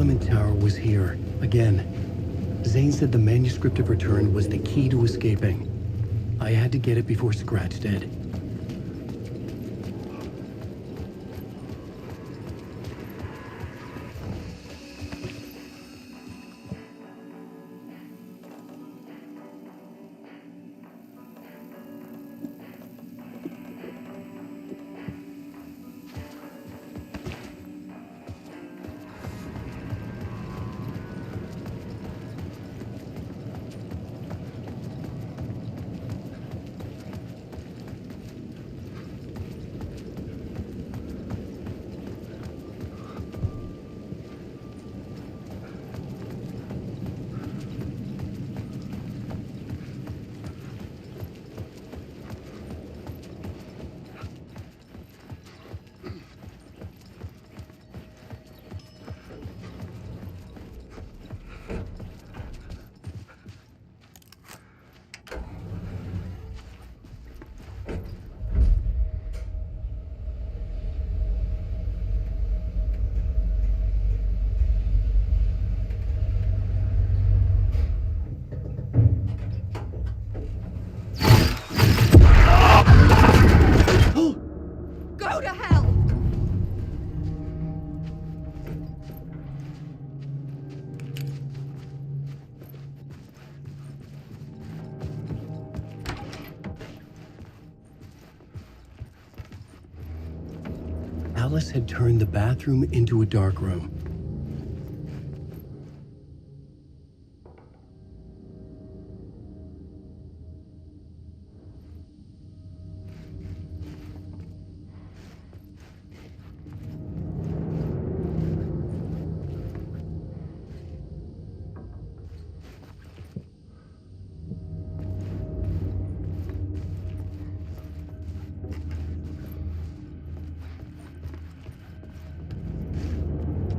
tenement tower was here, again. Zane said the manuscript of return was the key to escaping. I had to get it before Scratch did. Go to hell! Alice had turned the bathroom into a dark room.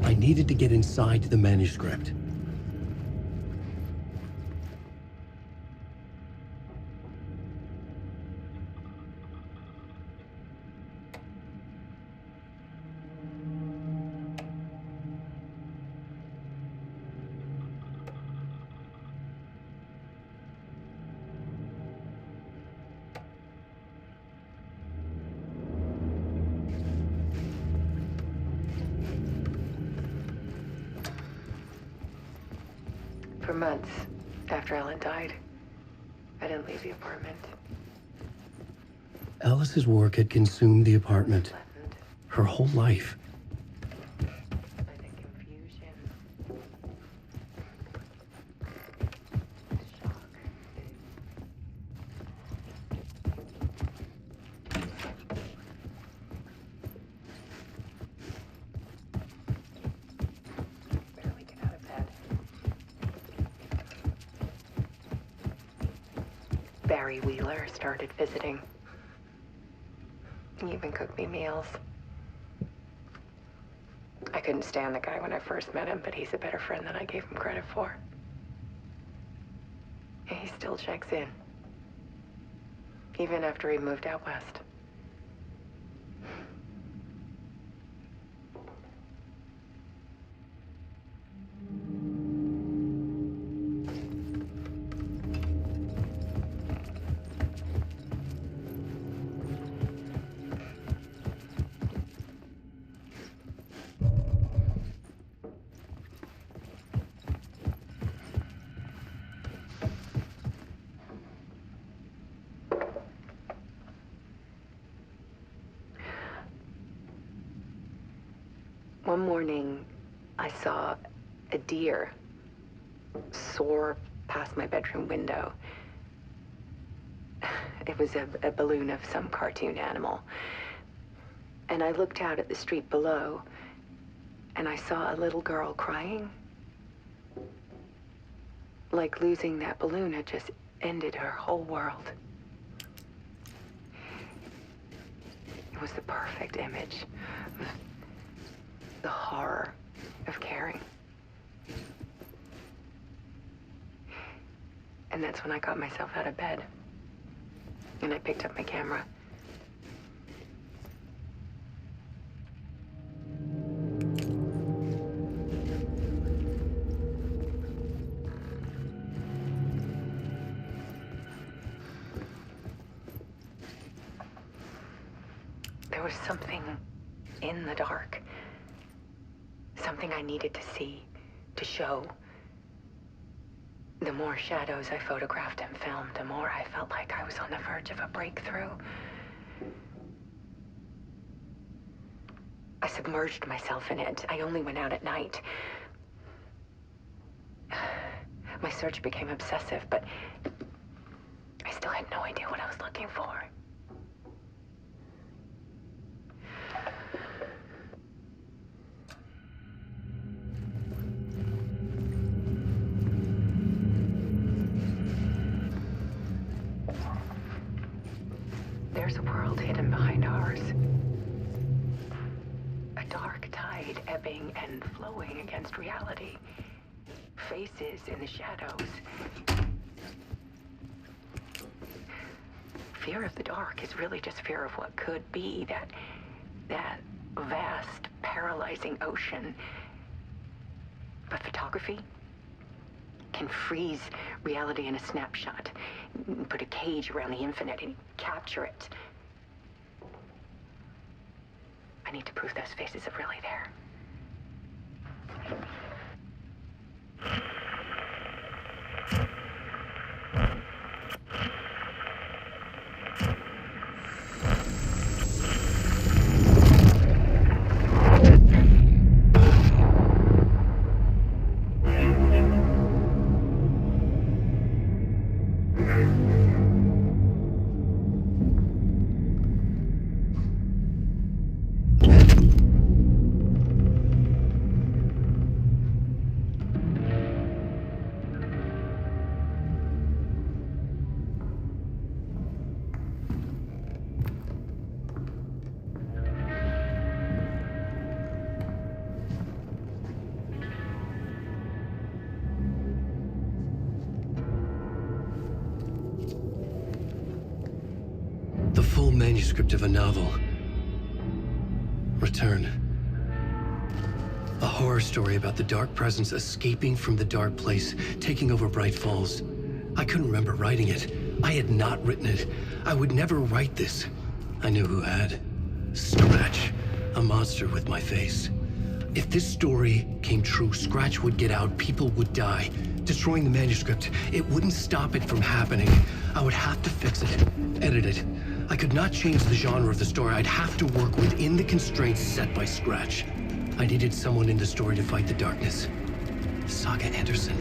I needed to get inside the manuscript. For months after Ellen died, I didn't leave the apartment. Alice's work had consumed the apartment. Flattened. Her whole life. By the confusion. Shock. Barely get out of bed. Barry Wheeler started visiting. He even cooked me meals. I couldn't stand the guy when I first met him, but he's a better friend than I gave him credit for. And he still checks in. Even after he moved out west. One morning, I saw a deer soar past my bedroom window. It was a balloon of some cartoon animal. And I looked out at the street below, and I saw a little girl crying. Like losing that balloon had just ended her whole world. It was the perfect image of the horror of caring. And that's when I got myself out of bed. And I picked up my camera. There was something in the dark. Something I needed to see, to show. The more shadows I photographed and filmed, the more I felt like I was on the verge of a breakthrough. I submerged myself in it. I only went out at night. My search became obsessive, but I still had no idea what I was looking for. There's a world hidden behind ours. A dark tide ebbing and flowing against reality. Faces in the shadows. Fear of the dark is really just fear of what could be, that vast, paralyzing ocean. But photography can freeze reality in a snapshot, put a cage around the infinite and capture it. I need to prove those faces are really there. The full manuscript of a novel. Return. A horror story about the dark presence escaping from the dark place, taking over Bright Falls. I couldn't remember writing it. I had not written it. I would never write this. I knew who had. Scratch. A monster with my face. If this story came true, Scratch would get out, people would die. Destroying the manuscript, it wouldn't stop it from happening. I would have to fix it, edit it. I could not change the genre of the story. I'd have to work within the constraints set by Scratch. I needed someone in the story to fight the darkness. Saga Anderson.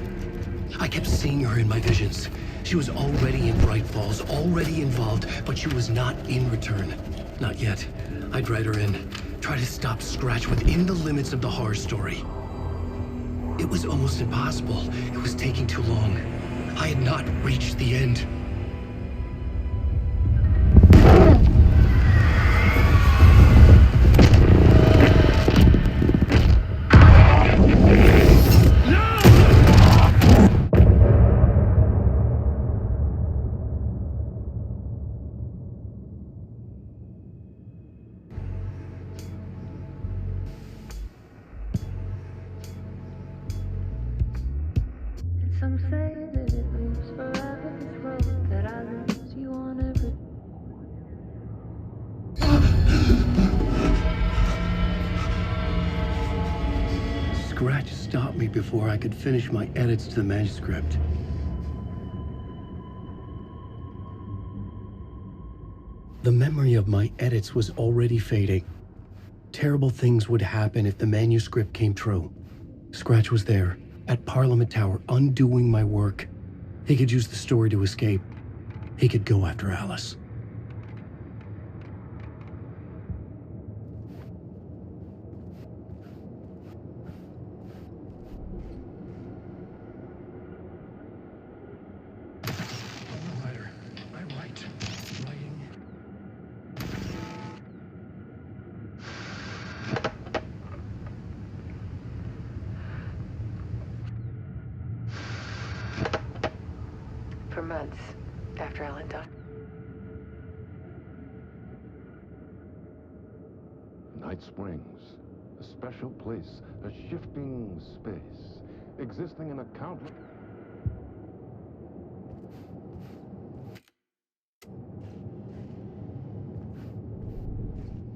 I kept seeing her in my visions. She was already in Bright Falls, already involved, but she was not in Return. Not yet. I'd write her in. Try to stop Scratch within the limits of the horror story. It was almost impossible. It was taking too long. I had not reached the end. Some say that it moves forever, this road that I lose you on every... Scratch stopped me before I could finish my edits to the manuscript. The memory of my edits was already fading. Terrible things would happen if the manuscript came true. Scratch was there, at Parliament Tower, undoing my work. He could use the story to escape. He could go after Alice. For months after Ellen died. Night Springs, a special place, a shifting space, existing in a countless...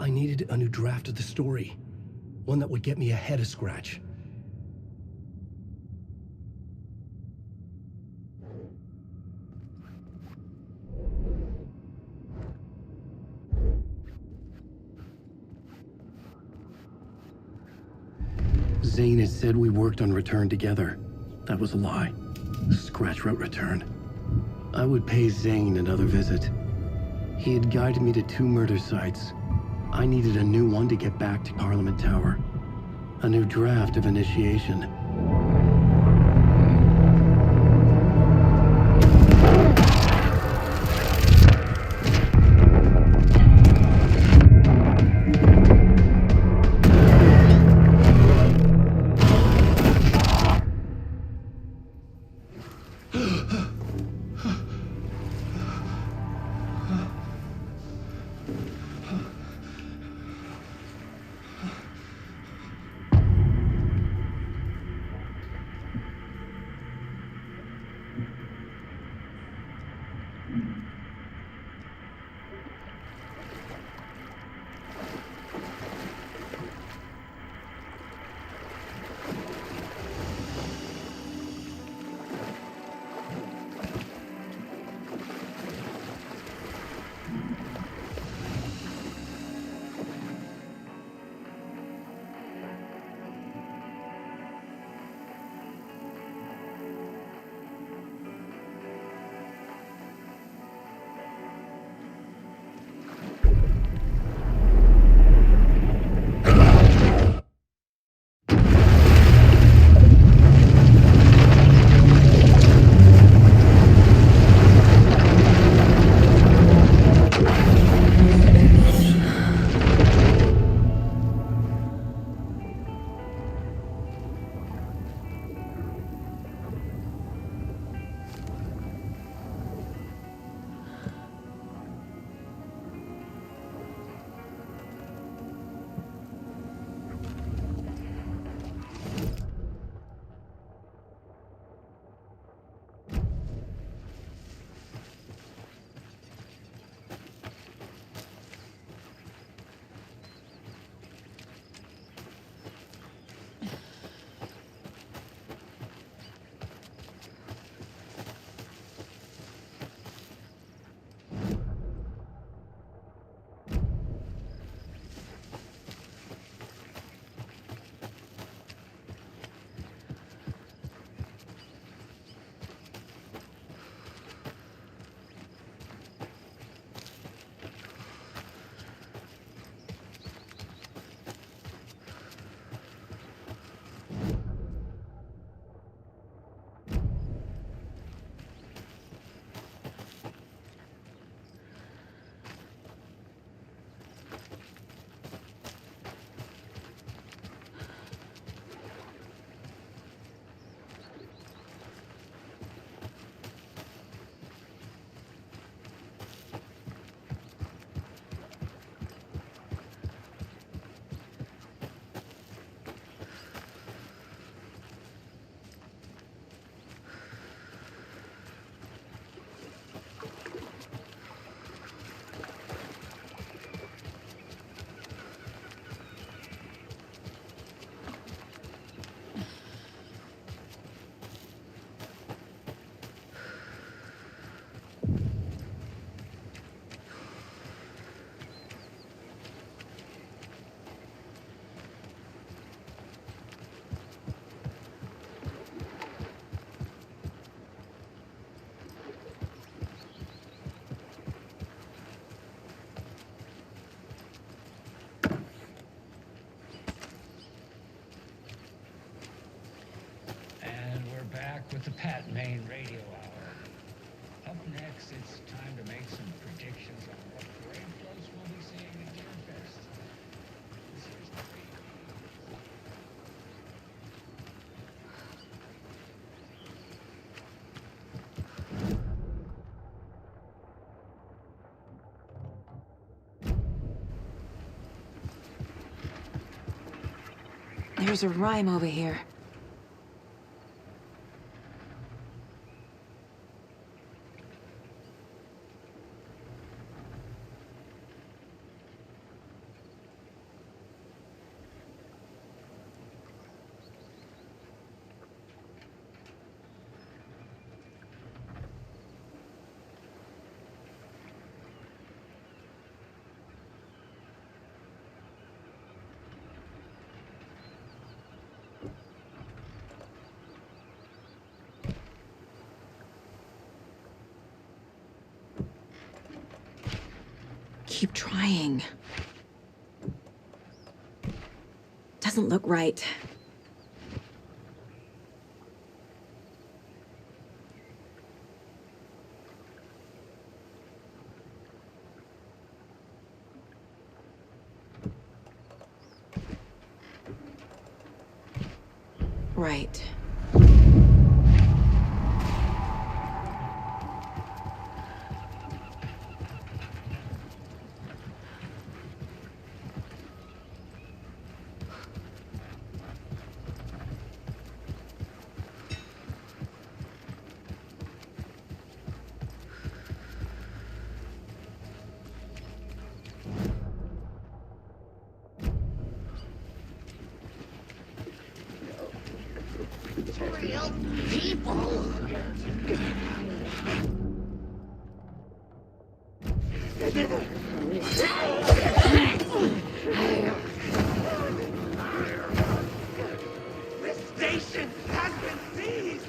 I needed a new draft of the story. One that would get me ahead of Scratch. Zane had said we worked on Return together. That was a lie. Scratch wrote Return. I would pay Zane another visit. He had guided me to 2 murder sites. I needed a new one to get back to Parliament Tower. A new draft of Initiation. With the Pat Main Radio Hour. Up next, it's time to make some predictions on what parade floats we'll be seeing at Deerfest. This year's parade. There's a rhyme over here. keep trying. Doesn't look right. Right. Real people. This station has been seized.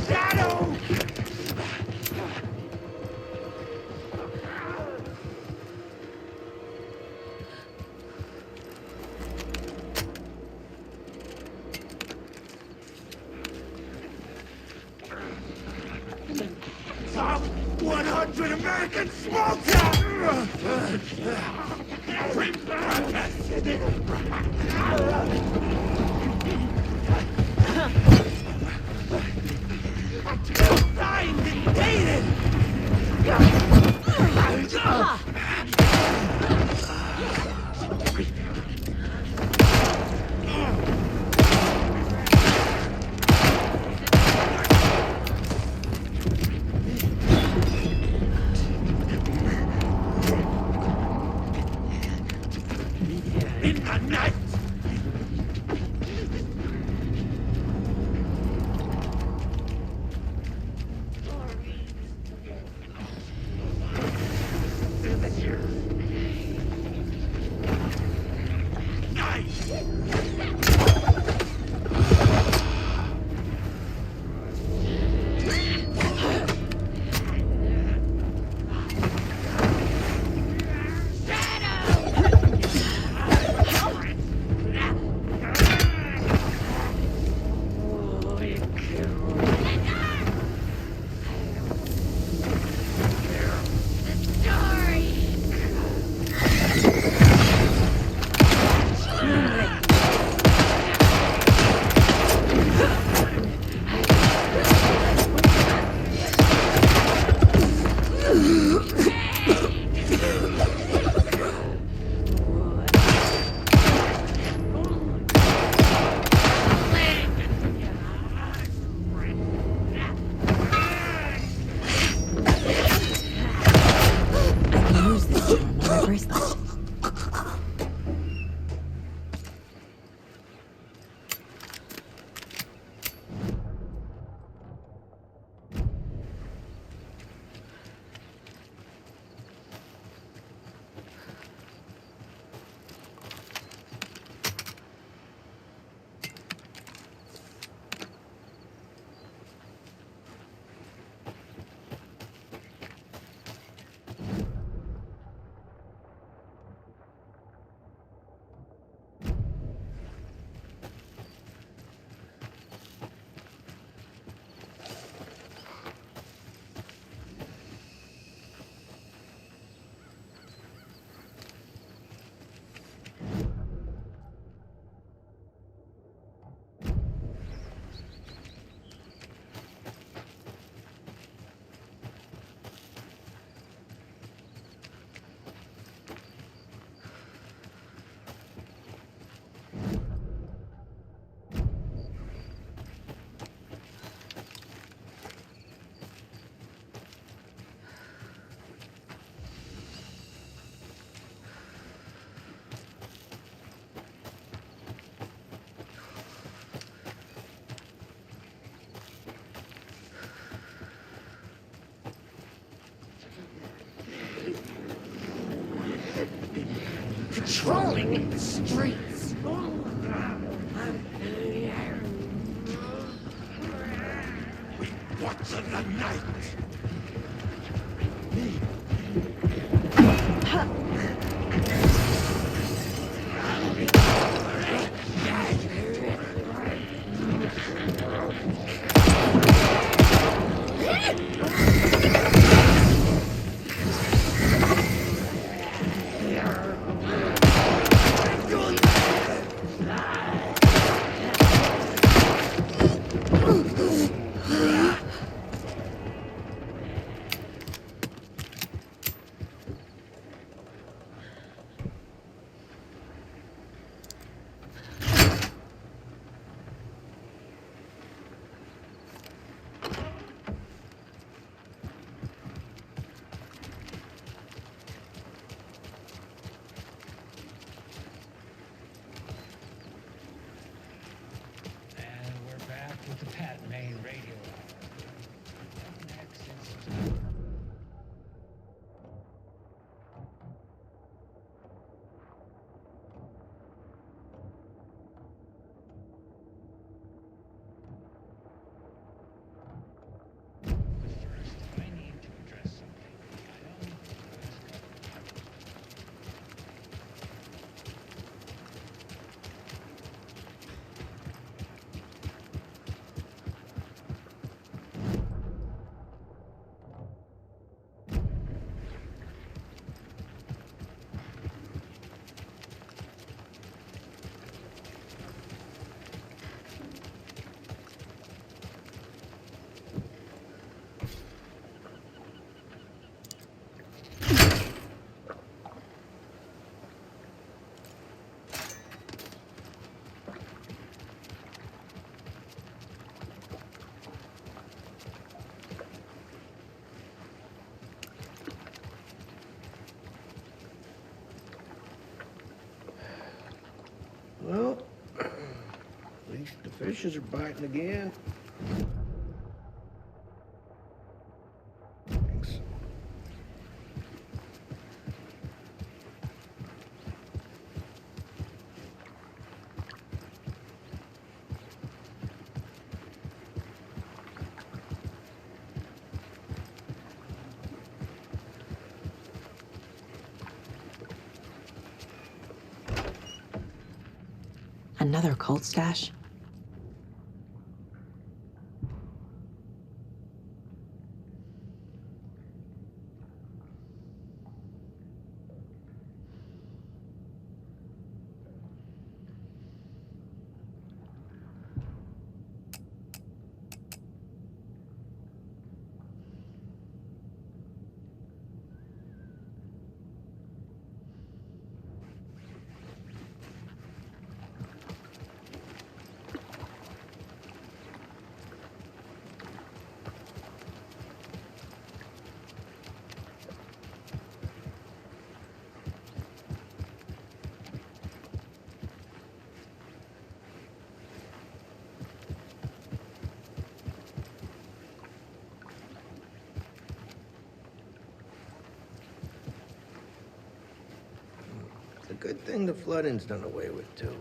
Shadow! Top 100 American small town! Signed and dated! In the night! patrolling the streets. We watch in the night. And we're back with the Pat Main Radio Hour. Up next, it's time. But first, I need to address something. I know the last couple Well, at least the fishes are biting again. Thanks. Another cult stash? It's a good thing the flooding's done away with, too.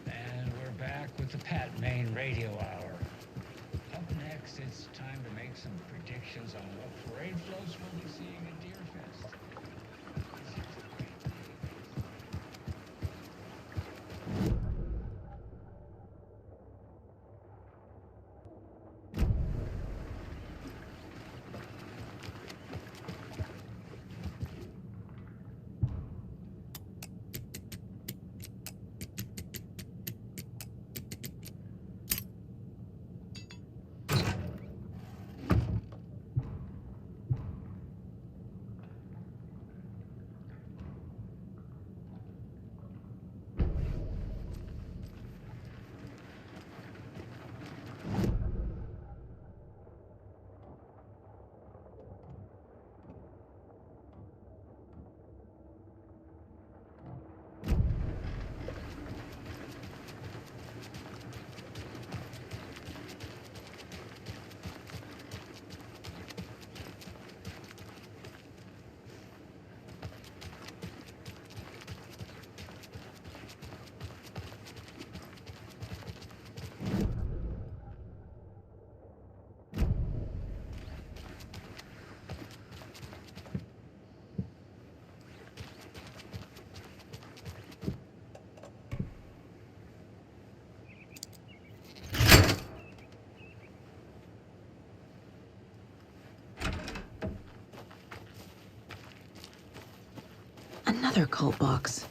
And we're back with the Pat Main Radio Hour. Up next, it's time to make some predictions on what parade floats we'll be seeing at Deerfest. This is a great day. Another cult box.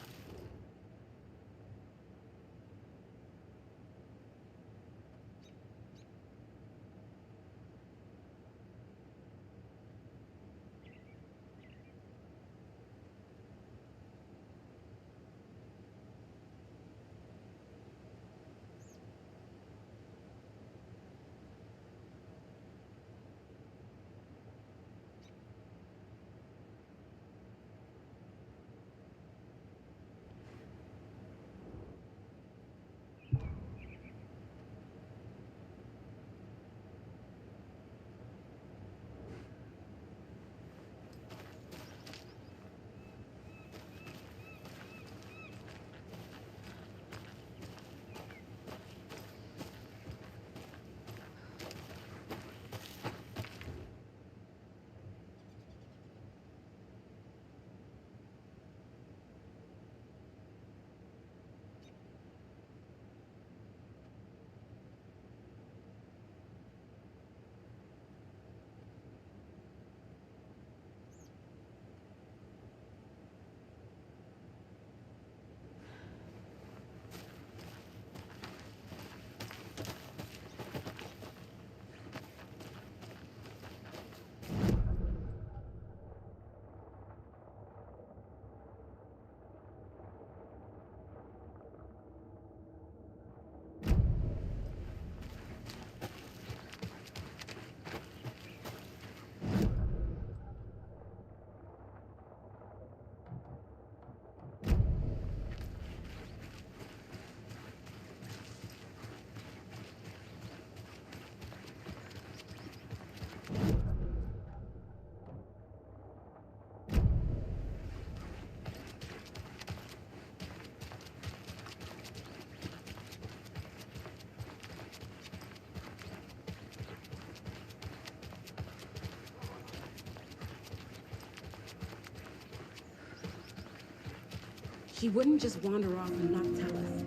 She wouldn't just wander off and not tell us.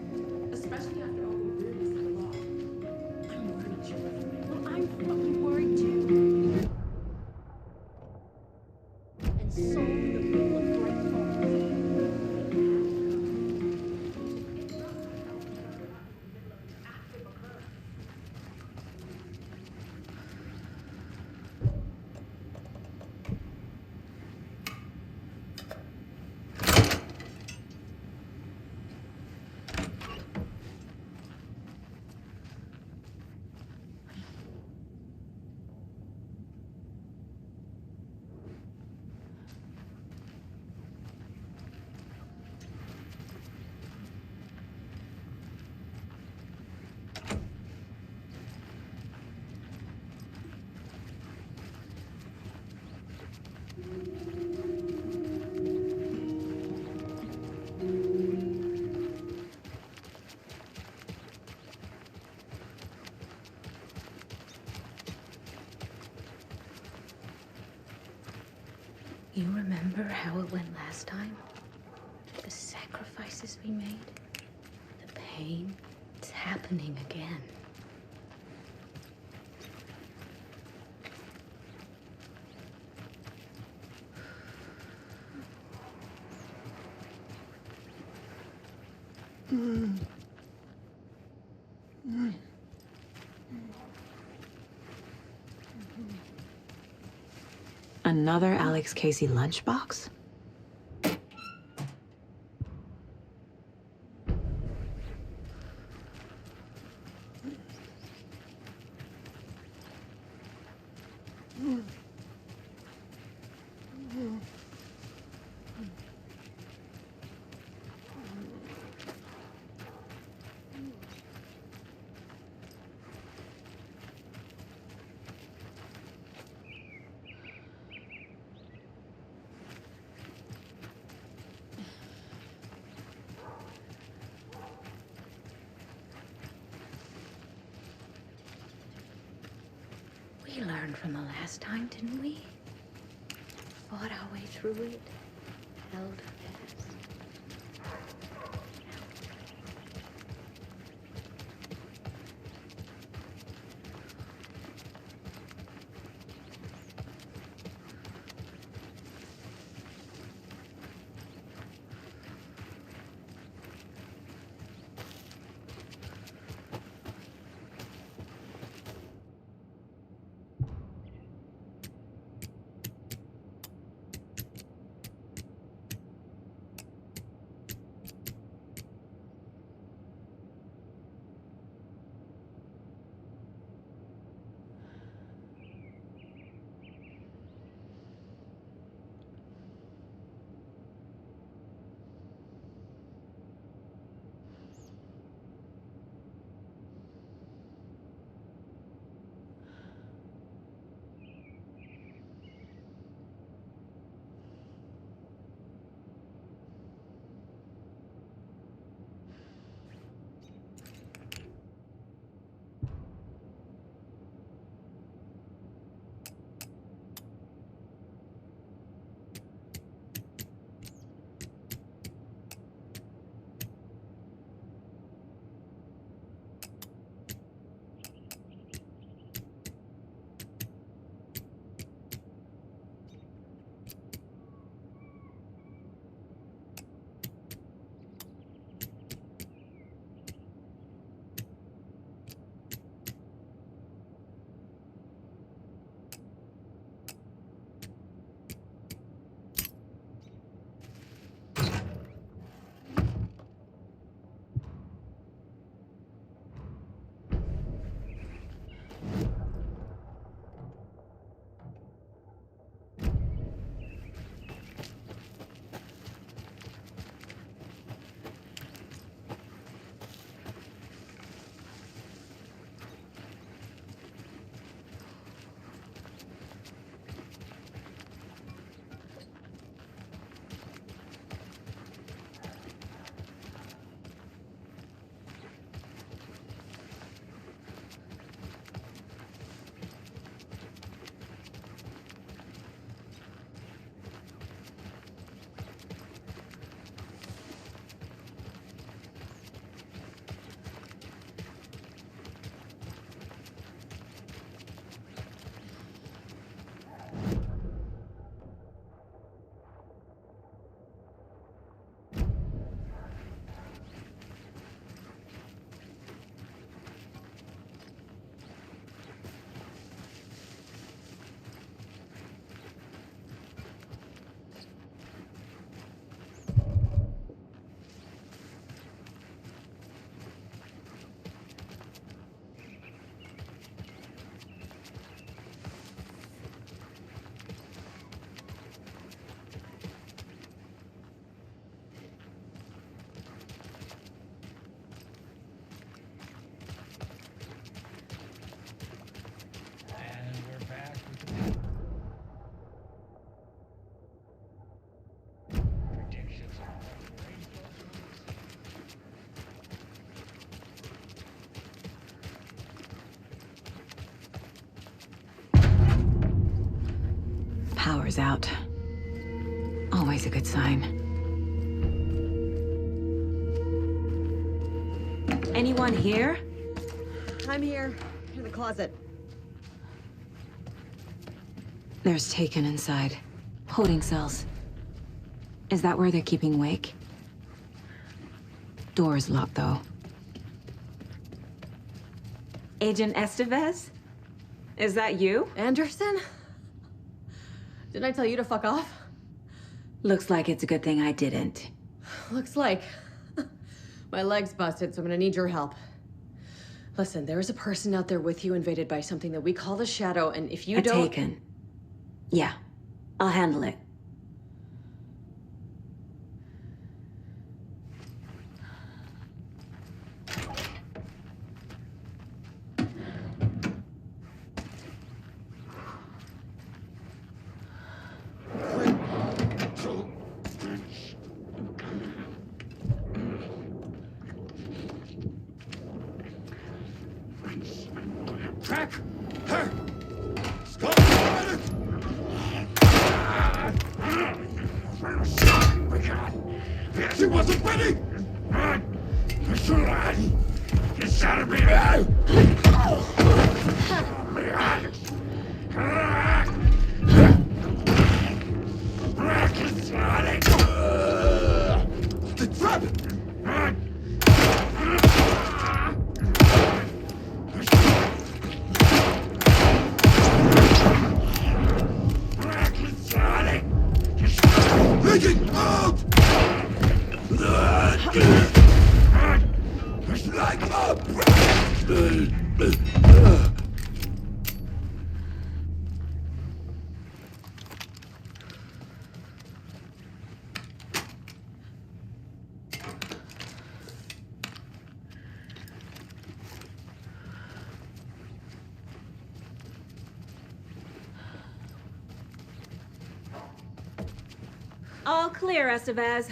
Especially after all the weirdness of the law. I'm worried, Julie. Well, I'm fucking worried too. And so for the people of Bright Falls. You remember how it went last time? The sacrifices we made? The pain? It's happening again. Another Alex Casey lunchbox? We learned from the last time, didn't we? Fought our way through it, held fast. Power's out. Always a good sign. Anyone here? I'm here, in the closet. There's Taken inside. Holding cells. Is that where they're keeping Wake? Door's locked, though. Agent Estevez? Is that you? Anderson? Didn't I tell you to fuck off? Looks like it's a good thing I didn't. Looks like. My leg's busted, so I'm gonna need your help. Listen, there is a person out there with you invaded by something that we call the Shadow, and if you don't... Taken. Yeah, I'll handle it. Track her! Stop! She wasn't ready! You shot me! The trap! Leaking out! It's like a... All clear, Estevez.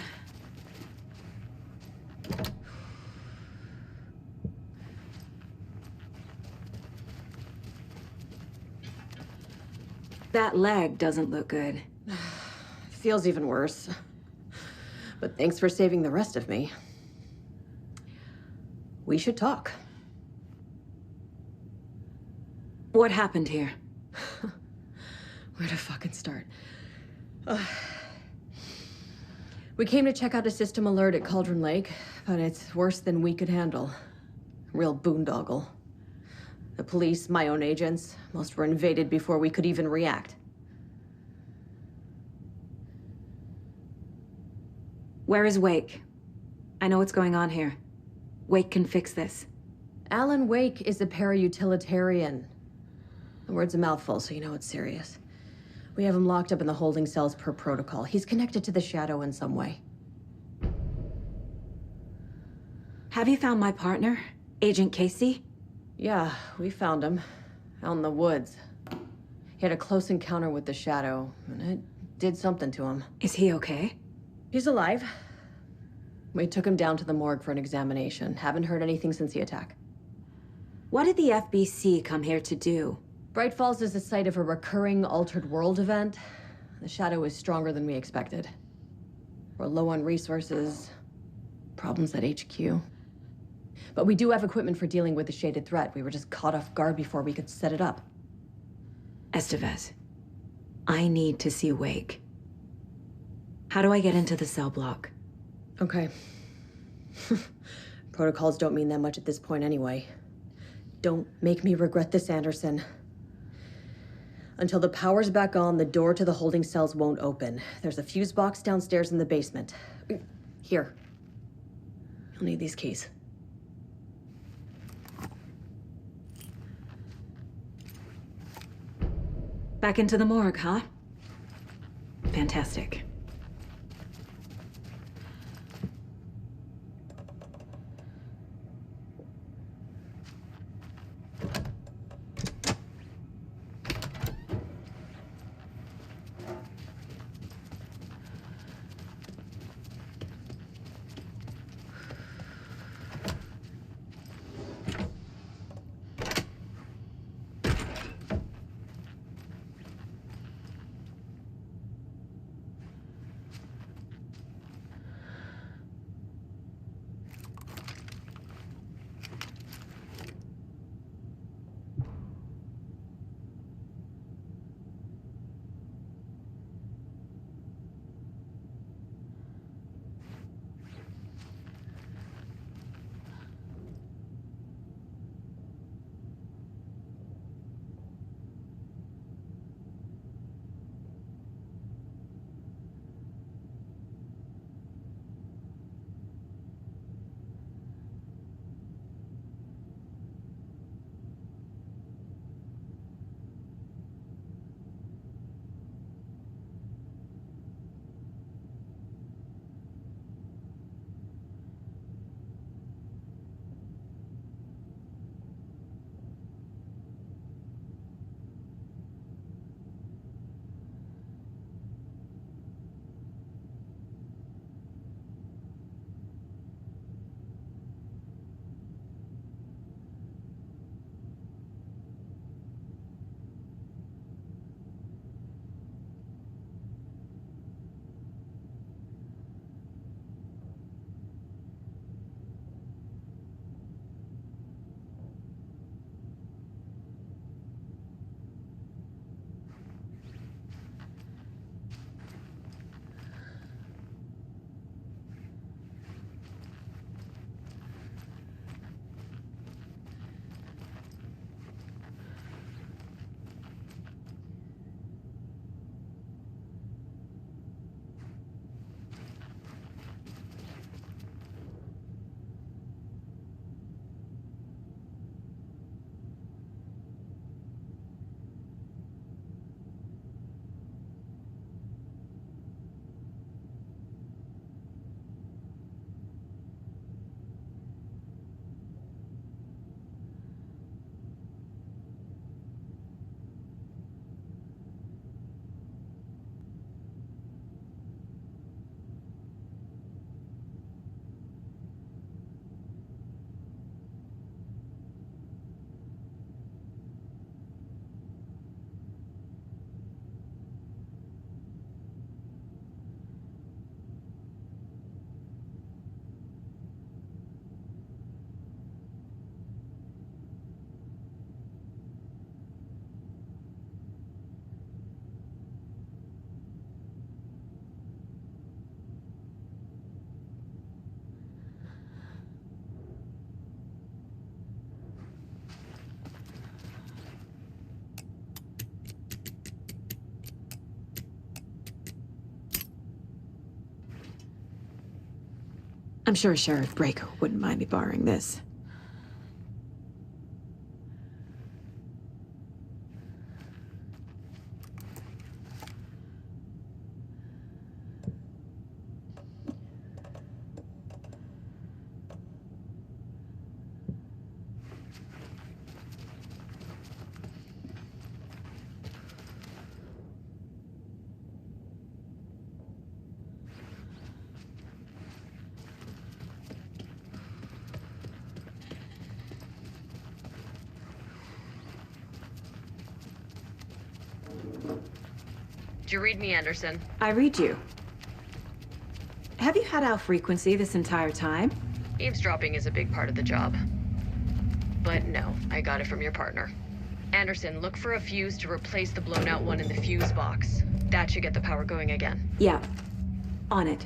That leg doesn't look good. Feels even worse. But thanks for saving the rest of me. We should talk. What happened here? Where to fucking start? We came to check out a system alert at Cauldron Lake, but it's worse than we could handle. Real boondoggle. The police, my own agents, most were invaded before we could even react. Where is Wake? I know what's going on here. Wake can fix this. Alan Wake is a para-utilitarian. The word's a mouthful, so you know it's serious. We have him locked up in the holding cells per protocol. He's connected to the Shadow in some way. Have you found my partner, Agent Casey? Yeah, we found him. Out in the woods. He had a close encounter with the Shadow, and it did something to him. Is he okay? He's alive. We took him down to the morgue for an examination. Haven't heard anything since the attack. What did the FBC come here to do? Bright Falls is the site of a recurring altered world event. The Shadow is stronger than we expected. We're low on resources, problems at HQ. But we do have equipment for dealing with the shaded threat. We were just caught off guard before we could set it up. Estevez, I need to see Wake. How do I get into the cell block? Okay. Protocols don't mean that much at this point anyway. Don't make me regret this, Anderson. Until the power's back on, the door to the holding cells won't open. There's a fuse box downstairs in the basement. Here. You'll need these keys. Back into the morgue, huh? Fantastic. I'm sure Sheriff Brake wouldn't mind me borrowing this. Did you read me, Anderson? I read you. Have you had our frequency this entire time? Eavesdropping is a big part of the job. But no, I got it from your partner. Anderson, look for a fuse to replace the blown out one in the fuse box. That should get the power going again. Yeah. On it.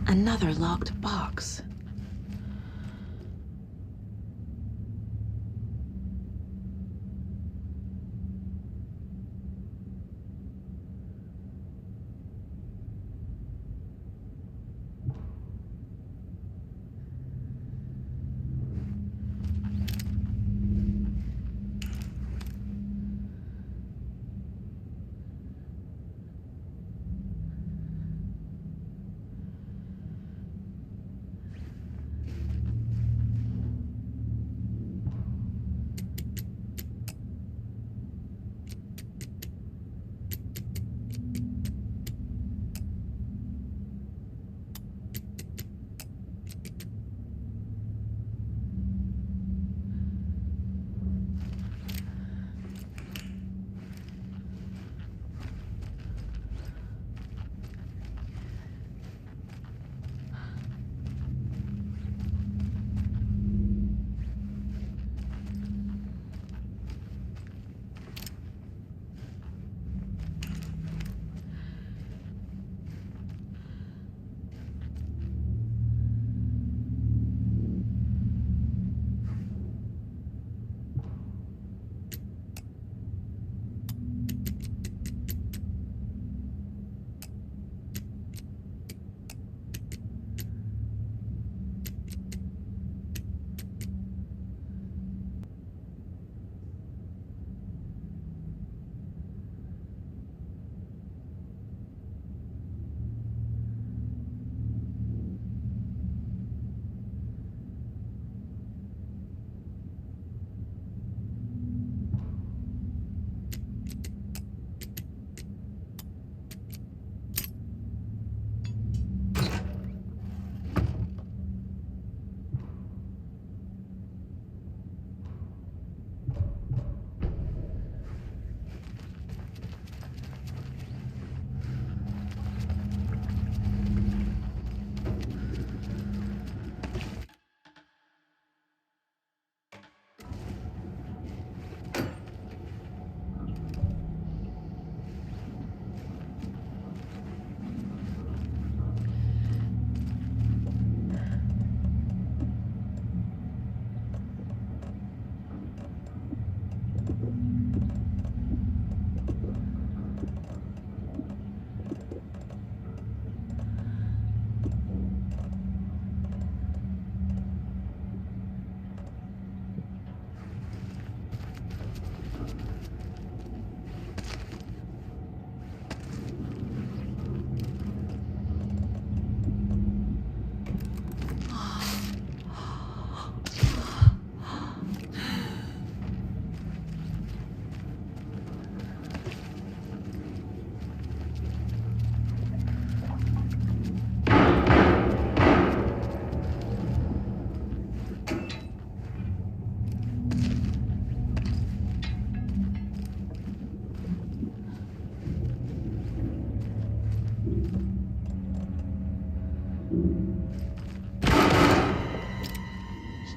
Another locked box.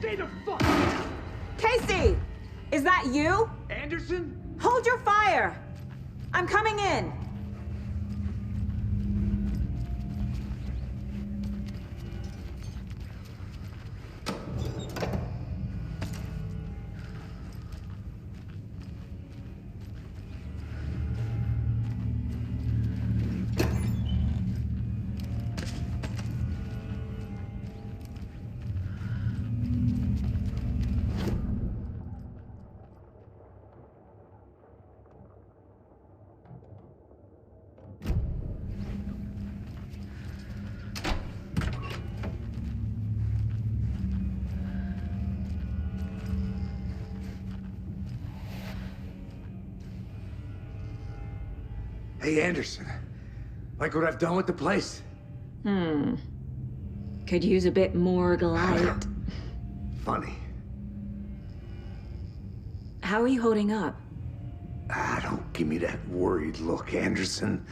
Stay the fuck down! Casey! Is that you? Anderson? Hold your fire! I'm coming in! Hey, Anderson. Like what I've done with the place? Could use a bit more light. Funny. How are you holding up? Don't give me that worried look, Anderson.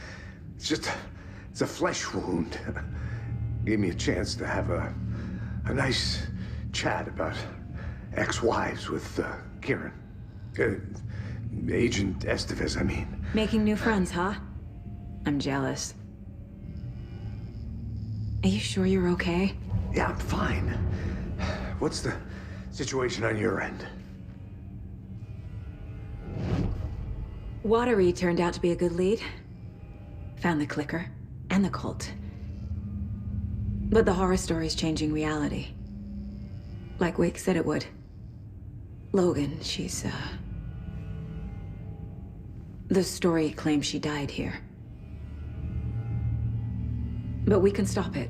It's a flesh wound. Gave me a chance to have a nice chat about ex-wives with Kieran. Agent Estevez, I mean. Making new friends, huh? I'm jealous. Are you sure you're okay? Yeah, I'm fine. What's the situation on your end? Watery turned out to be a good lead. Found the clicker and the cult. But the horror story's changing reality. Like Wake said it would. Logan, she's, the story claims she died here. But we can stop it.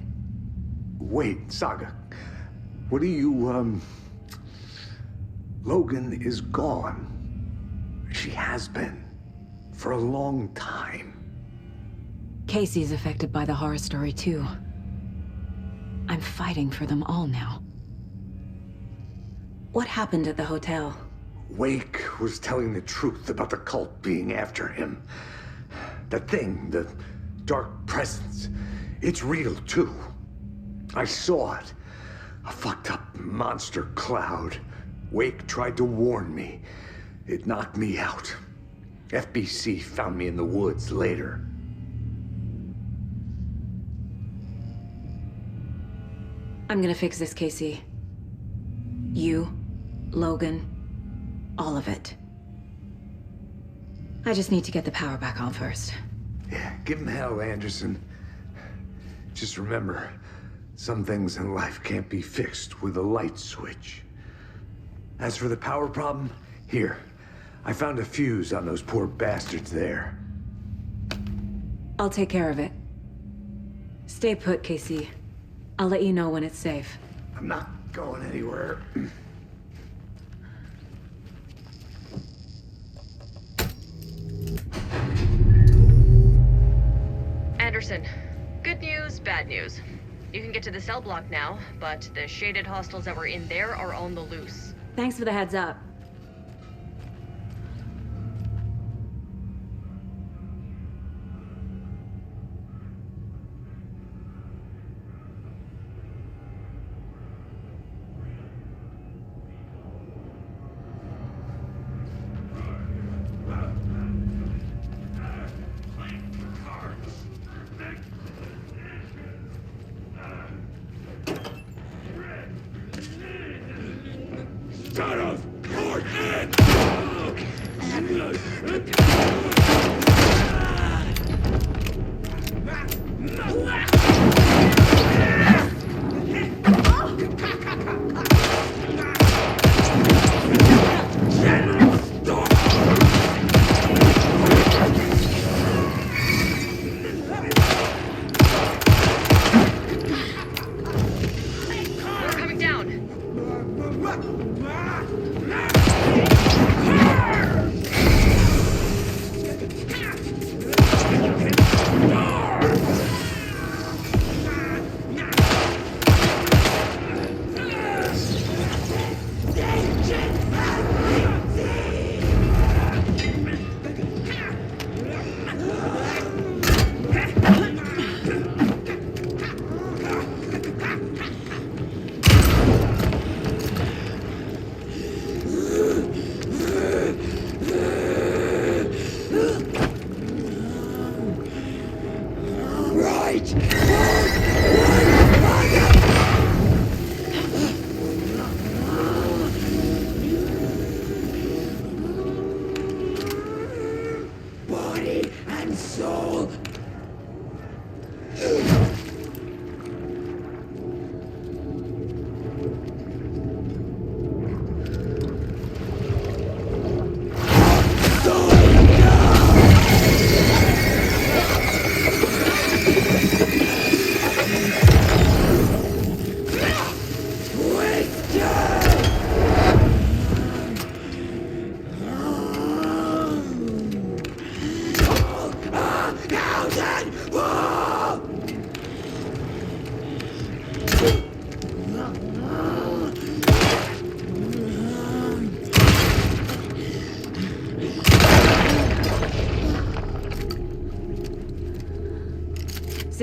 Wait, Saga. What do you, Logan is gone. She has been. For a long time. Casey's affected by the horror story, too. I'm fighting for them all now. What happened at the hotel? Wake was telling the truth about the cult being after him. That thing, the dark presence, it's real too. I saw it. A fucked up monster cloud. Wake tried to warn me. It knocked me out. FBC found me in the woods later. I'm gonna fix this, Casey. You, Logan, all of it. I just need to get the power back on first. Yeah, give him hell, Anderson. Just remember, some things in life can't be fixed with a light switch. As for the power problem, here. I found a fuse on those poor bastards there. I'll take care of it. Stay put, Casey. I'll let you know when it's safe. I'm not going anywhere. Anderson, good news, bad news. You can get to the cell block now, but the shaded hostiles that were in there are on the loose. Thanks for the heads up. Shut up! Lord Ed! We're coming down. human soul.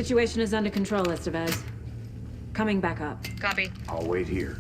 Situation is under control, Estevez. Coming back up. Copy. I'll wait here.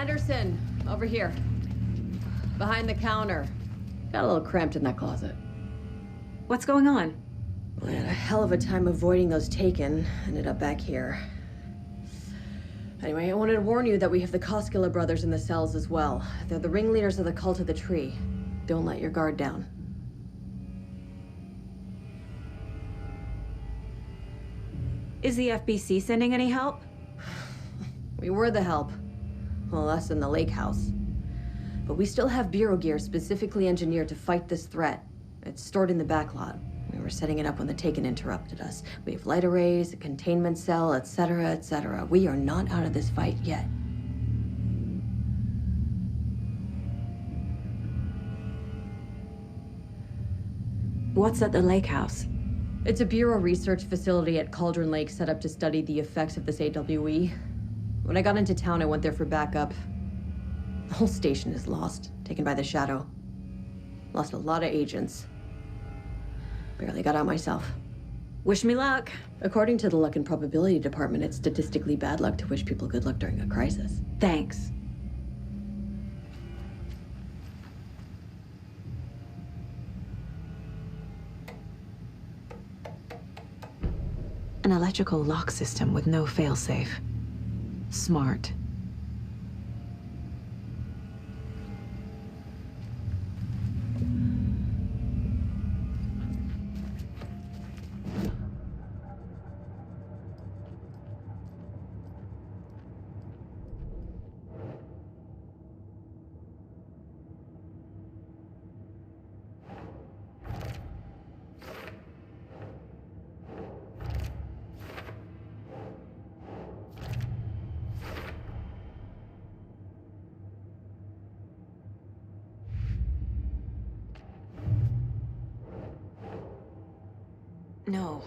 Anderson, over here. Behind the counter. Got a little cramped in that closet. What's going on? We had a hell of a time avoiding those taken. Ended up back here. Anyway, I wanted to warn you that we have the Koskela brothers in the cells as well. They're the ringleaders of the Cult of the Tree. Don't let your guard down. Is the FBC sending any help? We were the help. Well, us in the lake house. But we still have Bureau gear specifically engineered to fight this threat. It's stored in the backlot. We were setting it up when the Taken interrupted us. We have light arrays, a containment cell, etc., etc. We are not out of this fight yet. What's at the lake house? It's a Bureau research facility at Cauldron Lake set up to study the effects of this AWE. When I got into town, I went there for backup. The whole station is lost, taken by the Shadow. Lost a lot of agents. Barely got out myself. Wish me luck. According to the Luck and Probability Department, it's statistically bad luck to wish people good luck during a crisis. Thanks. An electrical lock system with no failsafe. Smart. No.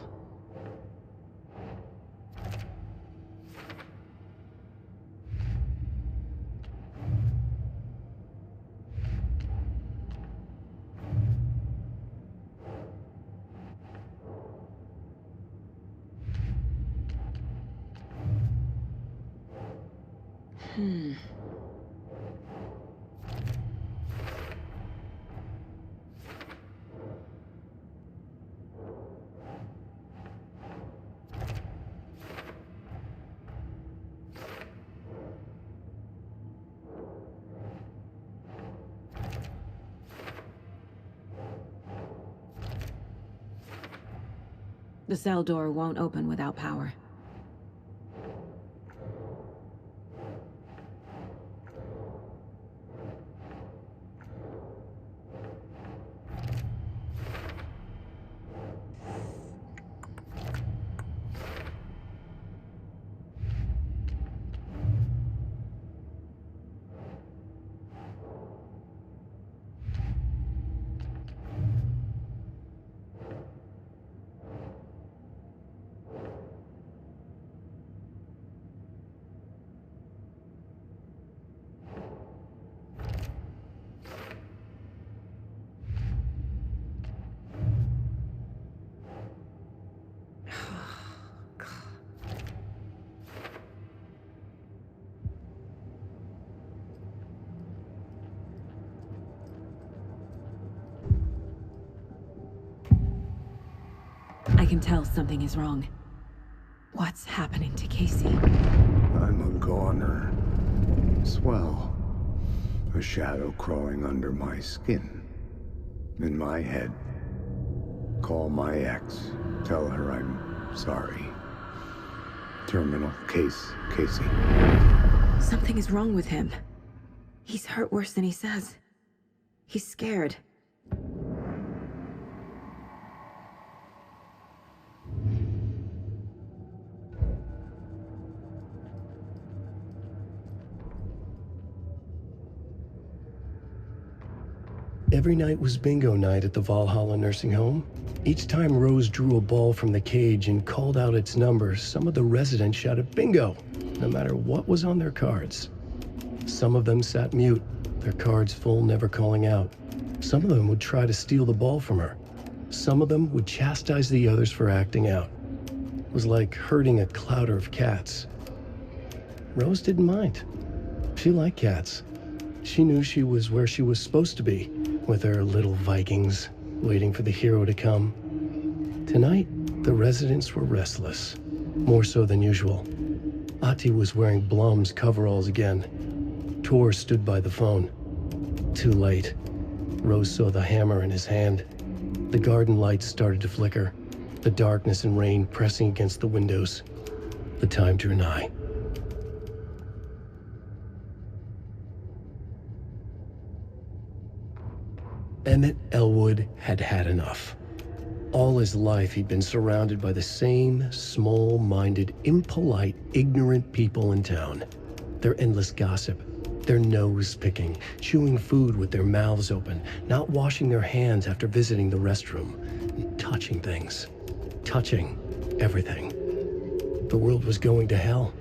The cell door won't open without power. I can tell something is wrong. What's happening to Casey? I'm a goner. Swell. A shadow crawling under my skin. In my head. Call my ex. Tell her I'm sorry. Terminal case, Casey. Something is wrong with him. He's hurt worse than he says. He's scared. Every night was bingo night at the Valhalla nursing home. Each time Rose drew a ball from the cage and called out its number, some of the residents shouted bingo, no matter what was on their cards. Some of them sat mute, their cards full, never calling out. Some of them would try to steal the ball from her. Some of them would chastise the others for acting out. It was like herding a clouder of cats. Rose didn't mind. She liked cats. She knew she was where she was supposed to be, with her little Vikings, waiting for the hero to come. Tonight, the residents were restless, more so than usual. Ati was wearing Blum's coveralls again. Tor stood by the phone. Too late. Rose saw the hammer in his hand. The garden lights started to flicker, the darkness and rain pressing against the windows. The time drew nigh. Emmett Elwood had had enough. All his life, he'd been surrounded by the same small-minded, impolite, ignorant people in town. Their endless gossip, their nose-picking, chewing food with their mouths open, not washing their hands after visiting the restroom, and touching things. Touching everything. The world was going to hell.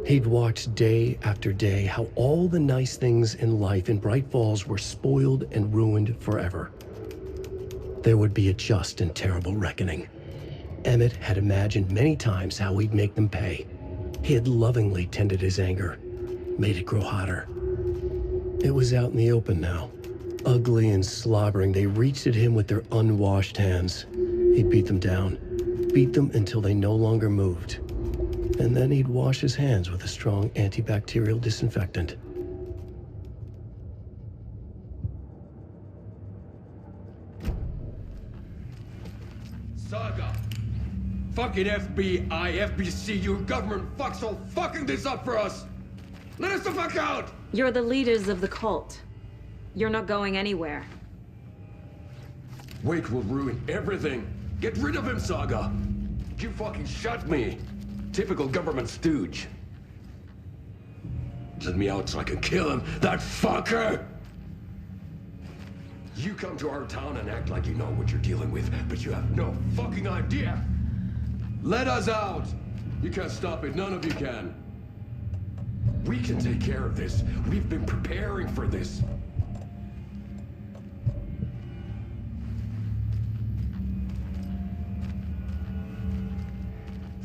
He'd watched day after day how all the nice things in life in Bright Falls were spoiled and ruined forever. There would be a just and terrible reckoning. Emmett had imagined many times how he'd make them pay. He had lovingly tended his anger, made it grow hotter. It was out in the open now. Ugly and slobbering, they reached at him with their unwashed hands. He'd beat them down, beat them until they no longer moved. And then he'd wash his hands with a strong antibacterial disinfectant. Saga! Fucking FBI, FBC, your government fucks all fucking this up for us! Let us the fuck out! You're the leaders of the cult. You're not going anywhere. Wake will ruin everything! Get rid of him, Saga! You fucking shot me! Typical government stooge. Let me out so I can kill him, that fucker! You come to our town and act like you know what you're dealing with, but you have no fucking idea! Let us out! You can't stop it, none of you can. We can take care of this. We've been preparing for this.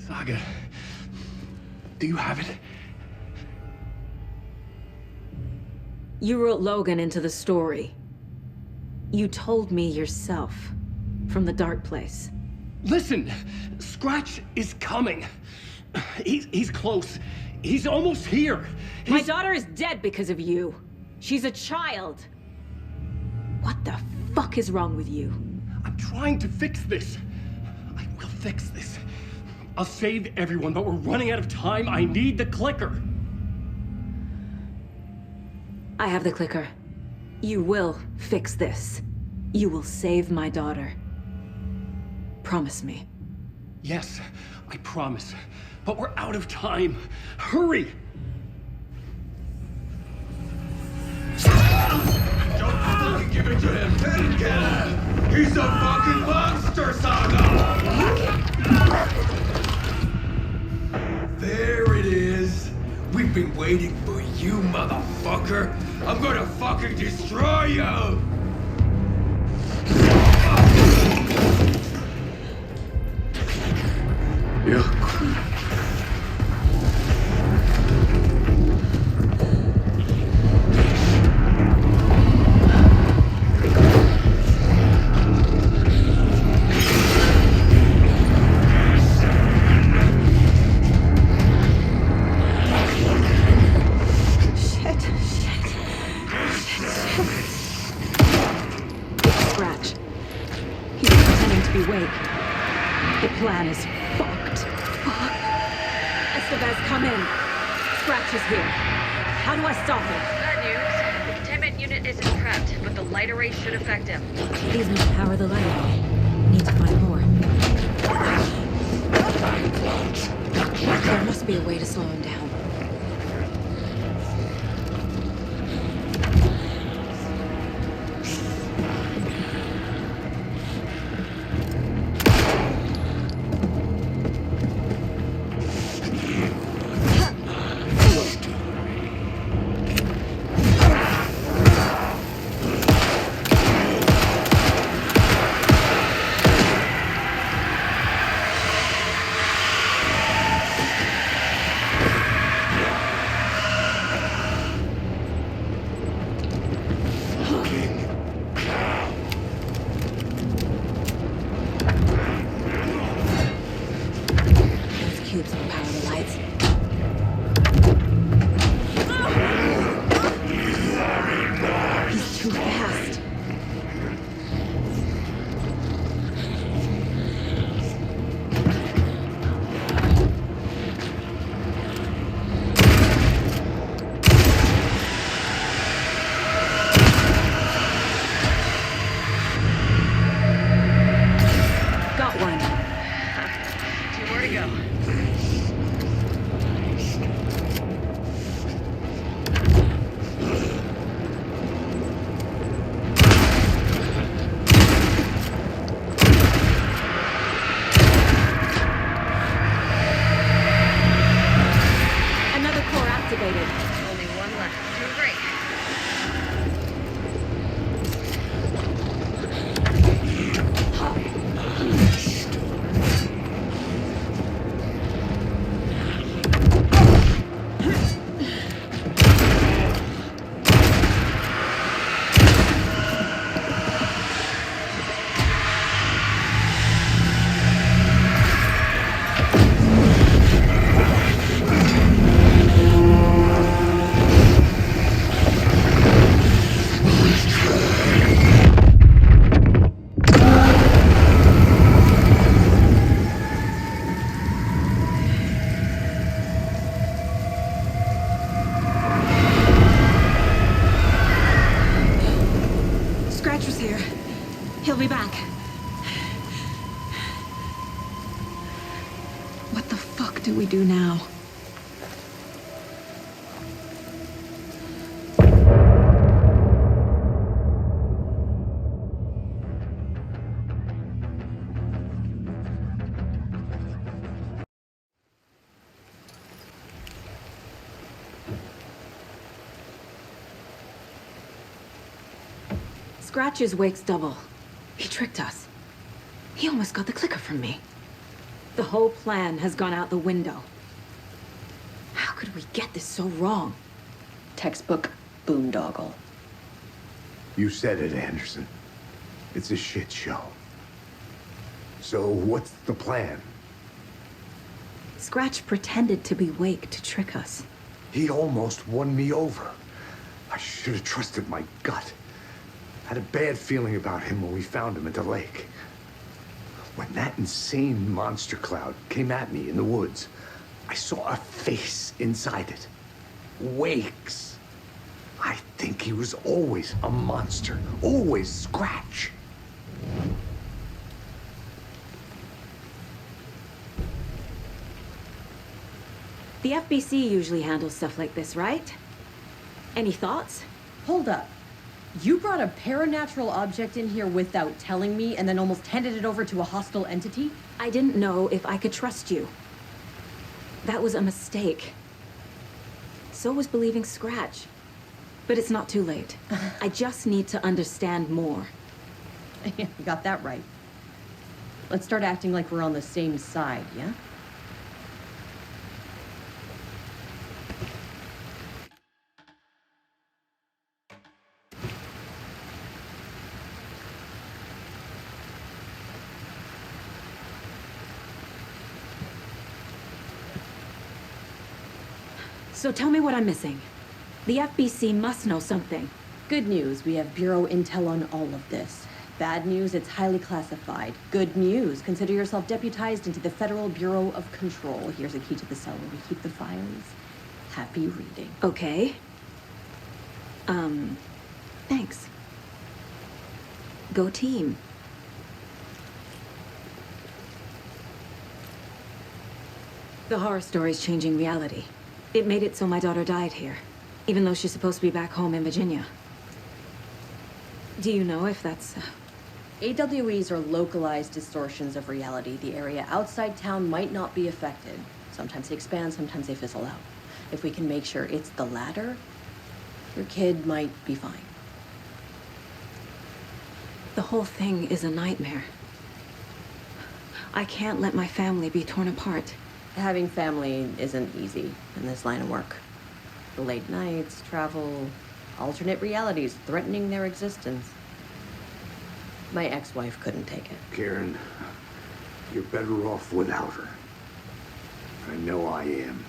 Saga, do you have it? You wrote Logan into the story. You told me yourself, from the dark place. Listen, Scratch is coming. He's close. He's almost here. My daughter is dead because of you. She's a child. What the fuck is wrong with you? I'm trying to fix this. I will fix this. I'll save everyone, but we're running out of time. I need the clicker. I have the clicker. You will fix this. You will save my daughter. Promise me. Yes, I promise. But we're out of time. Hurry! Don't fucking give it to him! Painkiller! He's a fucking monster, Saga! There it is. We've been waiting for you, motherfucker. I'm gonna fucking destroy you! Yeah. Scratch. He's pretending to be Wake. The plan is fucked. Fuck. Estevez, come in. Scratch is here. How do I stop him? Bad news. The containment unit isn't trapped, but the light array should affect him. These must power the light array. Need to find more. There must be a way to slow him down. He'll be back. What the fuck do we do now? Scratch is Wake's double. He tricked us. He almost got the clicker from me. The whole plan has gone out the window. How could we get this so wrong? Textbook boondoggle. You said it, Anderson. It's a shit show. So what's the plan? Scratch pretended to be Wake to trick us. He almost won me over. I should have trusted my gut. I had a bad feeling about him when we found him at the lake. When that insane monster cloud came at me in the woods, I saw a face inside it. Wakes. I think he was always a monster. Always Scratch. The FBC usually handles stuff like this, right? Any thoughts? Hold up. You brought a paranatural object in here without telling me and then almost handed it over to a hostile entity? I didn't know if I could trust you. That was a mistake. So was believing Scratch. But it's not too late. I just need to understand more. You got that right. Let's start acting like we're on the same side, yeah? So tell me what I'm missing. The FBC must know something. Good news, we have Bureau intel on all of this. Bad news, it's highly classified. Good news, consider yourself deputized into the Federal Bureau of Control. Here's a key to the cell where we keep the files. Happy reading. Okay. Thanks. Go team. The horror story's changing reality. It made it so my daughter died here, even though she's supposed to be back home in Virginia. Do you know if that's... AWEs are localized distortions of reality. The area outside town might not be affected. Sometimes they expand, sometimes they fizzle out. If we can make sure it's the latter, your kid might be fine. The whole thing is a nightmare. I can't let my family be torn apart. Having family isn't easy in this line of work. The late nights, travel, alternate realities threatening their existence. My ex-wife couldn't take it. Karen, you're better off without her. I know I am.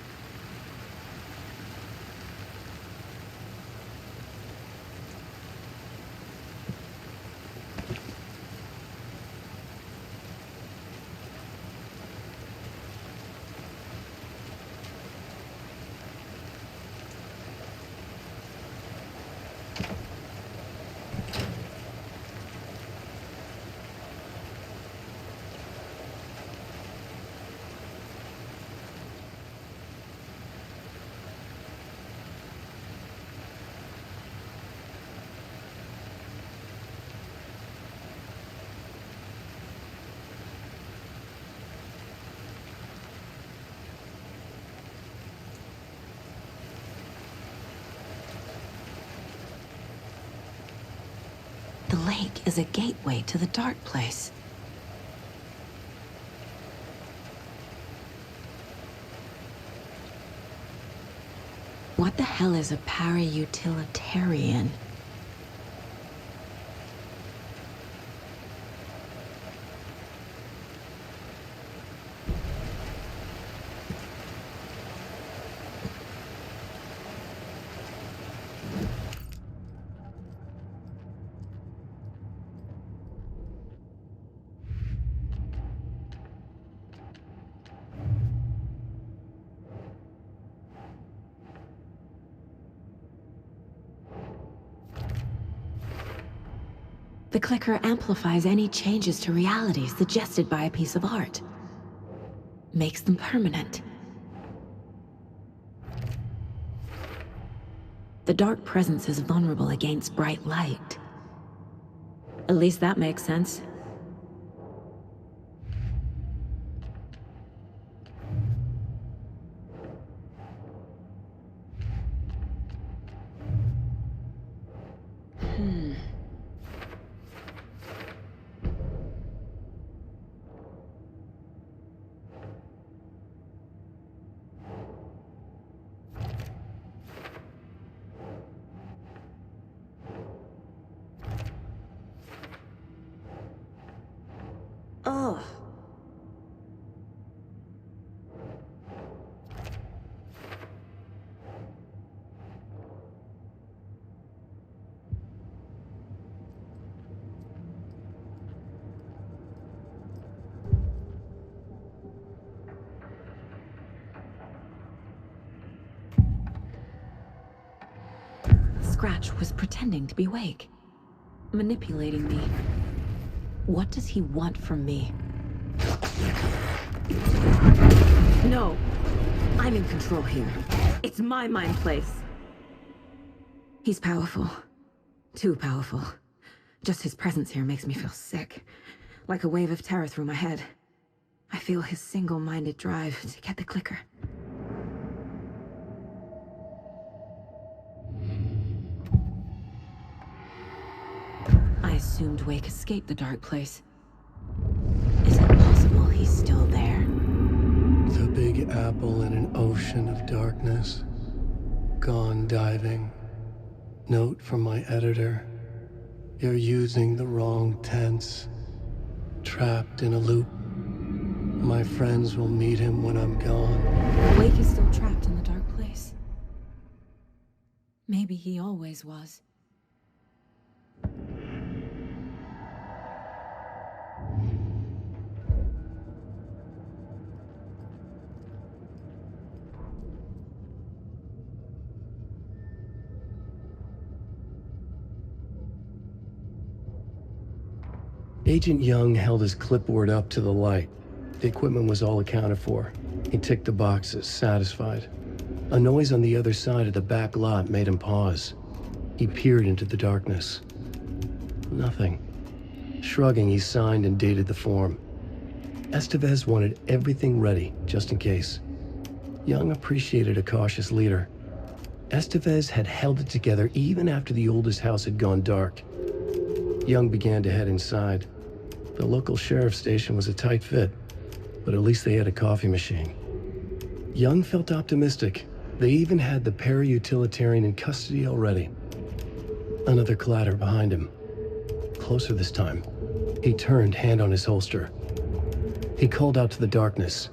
The lake is a gateway to the dark place. What the hell is a para-utilitarian? The clicker amplifies any changes to reality suggested by a piece of art. Makes them permanent. The dark presence is vulnerable against bright light. At least that makes sense. Scratch was pretending to be Wake. Manipulating me. What does he want from me? No! I'm in control here. It's my mind place. He's powerful. Too powerful. Just his presence here makes me feel sick. Like a wave of terror through my head. I feel his single-minded drive to get the clicker. I assumed Wake escaped the dark place. Is it possible he's still there? The Big Apple in an ocean of darkness. Gone diving. Note from my editor. You're using the wrong tense. Trapped in a loop. My friends will meet him when I'm gone. Wake is still trapped in the dark place. Maybe he always was. Agent Young held his clipboard up to the light. The equipment was all accounted for. He ticked the boxes, satisfied. A noise on the other side of the back lot made him pause. He peered into the darkness. Nothing. Shrugging, he signed and dated the form. Estevez wanted everything ready, just in case. Young appreciated a cautious leader. Estevez had held it together even after the oldest house had gone dark. Young began to head inside. The local sheriff's station was a tight fit, but at least they had a coffee machine. Young felt optimistic. They even had the para-utilitarian in custody already. Another clatter behind him. Closer this time. He turned, hand on his holster. He called out to the darkness.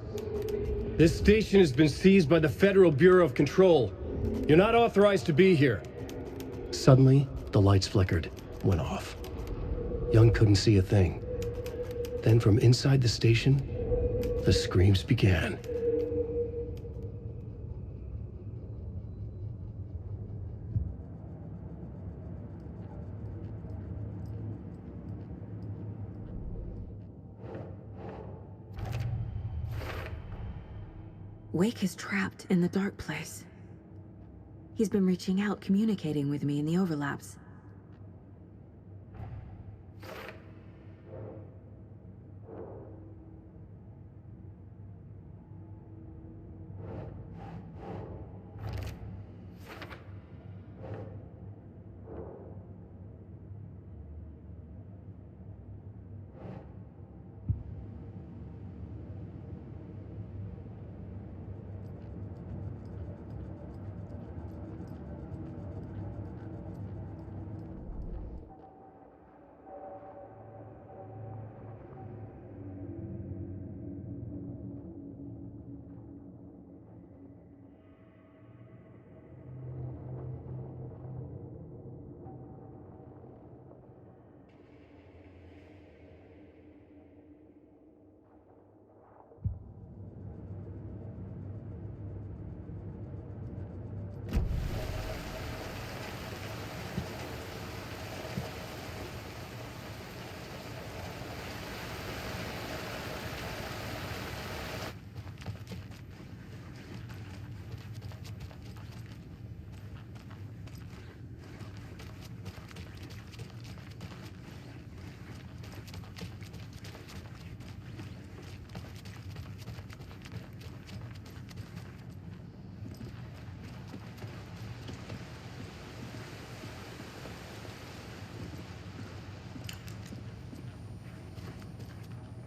This station has been seized by the Federal Bureau of Control. You're not authorized to be here. Suddenly, the lights flickered, went off. Young couldn't see a thing. Then from inside the station, the screams began. Wake is trapped in the dark place. He's been reaching out, communicating with me in the overlaps.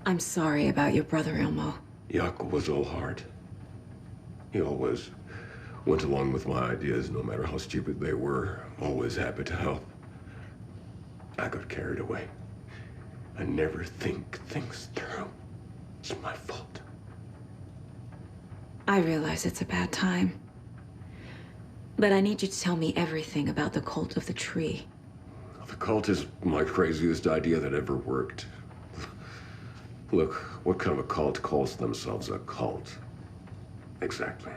I'm sorry about your brother, Ilmo. Yaakov was all heart. He always went along with my ideas, no matter how stupid they were. Always happy to help. I got carried away. I never think things through. It's my fault. I realize it's a bad time. But I need you to tell me everything about the cult of the tree. The cult is my craziest idea that ever worked. Look, what kind of a cult calls themselves a cult? Exactly.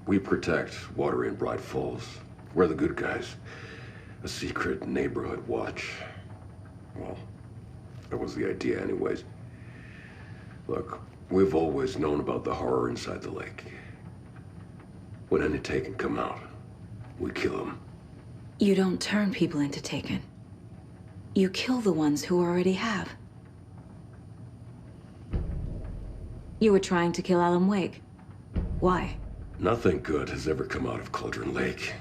We protect water in Bright Falls. We're the good guys. A secret neighborhood watch. Well, that was the idea anyways. Look, we've always known about the horror inside the lake. When any Taken come out, we kill them. You don't turn people into Taken. You kill the ones who already have. You were trying to kill Alan Wake. Why? Nothing good has ever come out of Cauldron Lake.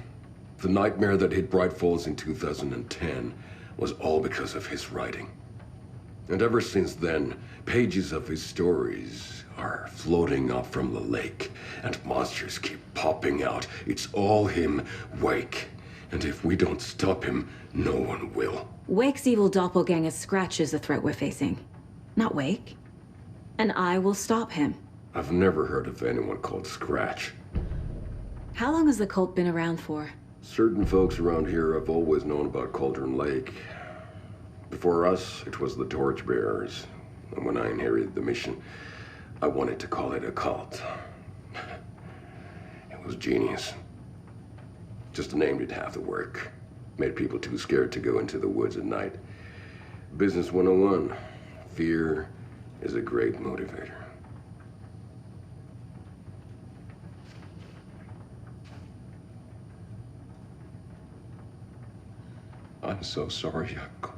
The nightmare that hit Bright Falls in 2010 was all because of his writing. And ever since then, pages of his stories are floating up from the lake, and monsters keep popping out. It's all him, Wake. And if we don't stop him, no one will. Wake's evil doppelganger Scratch is the threat we're facing, not Wake. And I will stop him. I've never heard of anyone called Scratch. How long has the cult been around for? Certain folks around here have always known about Cauldron Lake. Before us, it was the Torchbearers. And when I inherited the mission, I wanted to call it a cult. It was genius. Just a name did half the work. Made people too scared to go into the woods at night. Business 101. Fear is a great motivator. I'm so sorry, Jakob.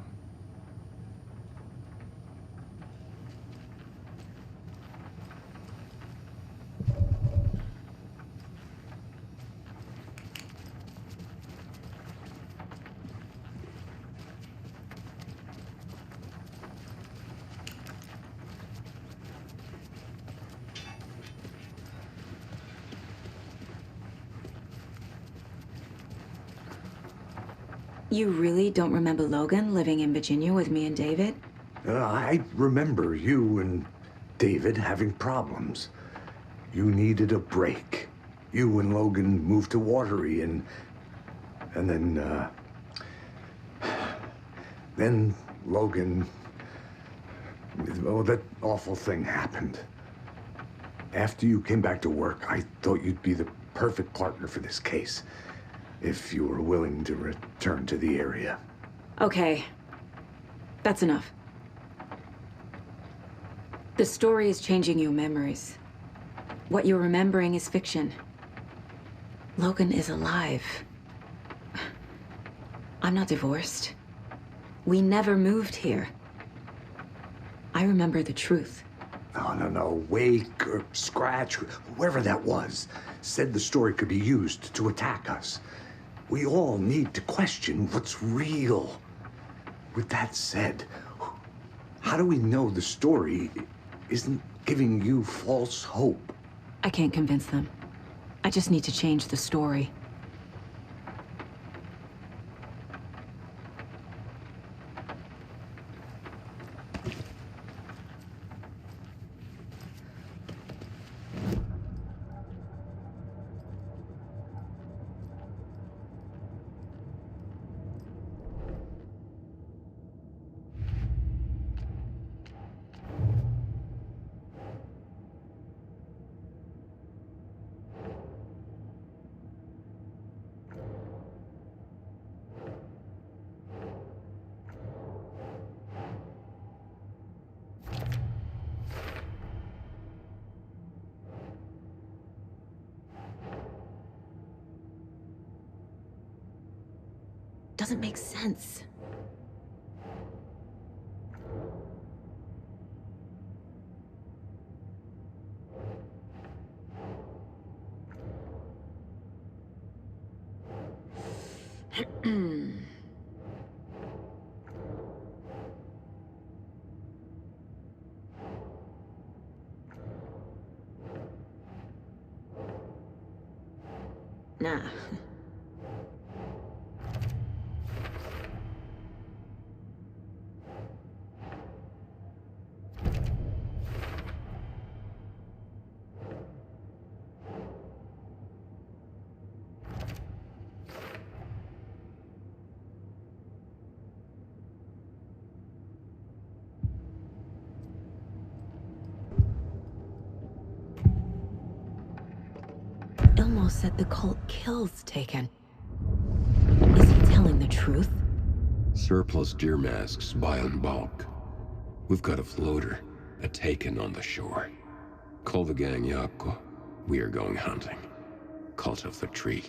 You really don't remember Logan living in Virginia with me and David? I remember you and David having problems. You needed a break. You and Logan moved to Watery and then Logan, oh, that awful thing happened. After you came back to work, I thought you'd be the perfect partner for this case, if you were willing to return to the area. Okay. That's enough. The story is changing your memories. What you're remembering is fiction. Logan is alive. I'm not divorced. We never moved here. I remember the truth. No. Wake or Scratch, whoever that was, said the story could be used to attack us. We all need to question what's real. With that said, how do we know the story isn't giving you false hope? I can't convince them. I just need to change the story. Doesn't make sense. Nah. Ilmo said the cult kills Taken. Is he telling the truth? truth? Surplus deer masks buy in bulk. We've got a floater, a taken on the shore. Call the gang Yako. We are going hunting. Cult of the Tree.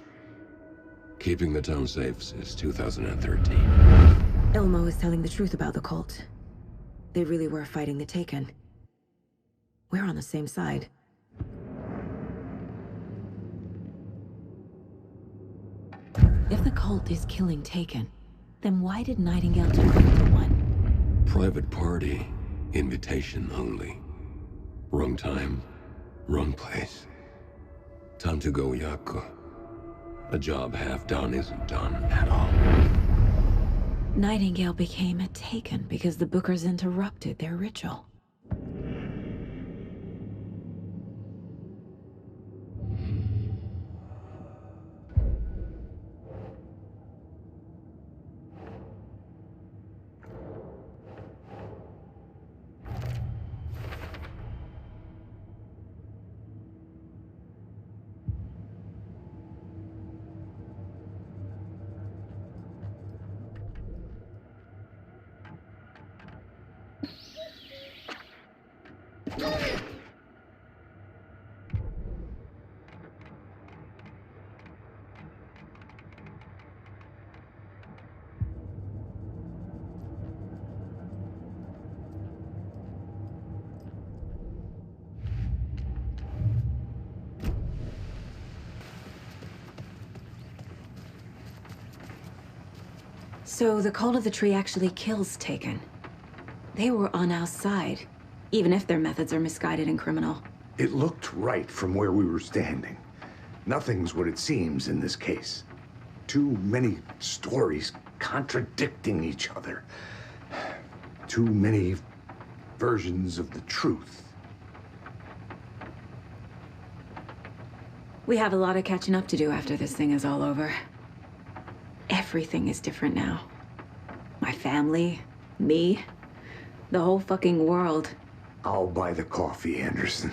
Keeping the town safe since 2013. Elmo is telling the truth about the cult. They really were fighting the Taken. We're on the same side. If the cult is killing Taken, then why did Nightingale turn into one? Private party. Invitation only. Wrong time. Wrong place. Time to go, Yako. A job half done isn't done at all. Nightingale became a Taken because the Bookers interrupted their ritual. So the Cult of the Tree actually kills Taken. They were on our side, even if their methods are misguided and criminal. It looked right from where we were standing. Nothing's what it seems in this case. Too many stories contradicting each other. Too many versions of the truth. We have a lot of catching up to do after this thing is all over. Everything is different now. My family, me, the whole fucking world. I'll buy the coffee, Anderson.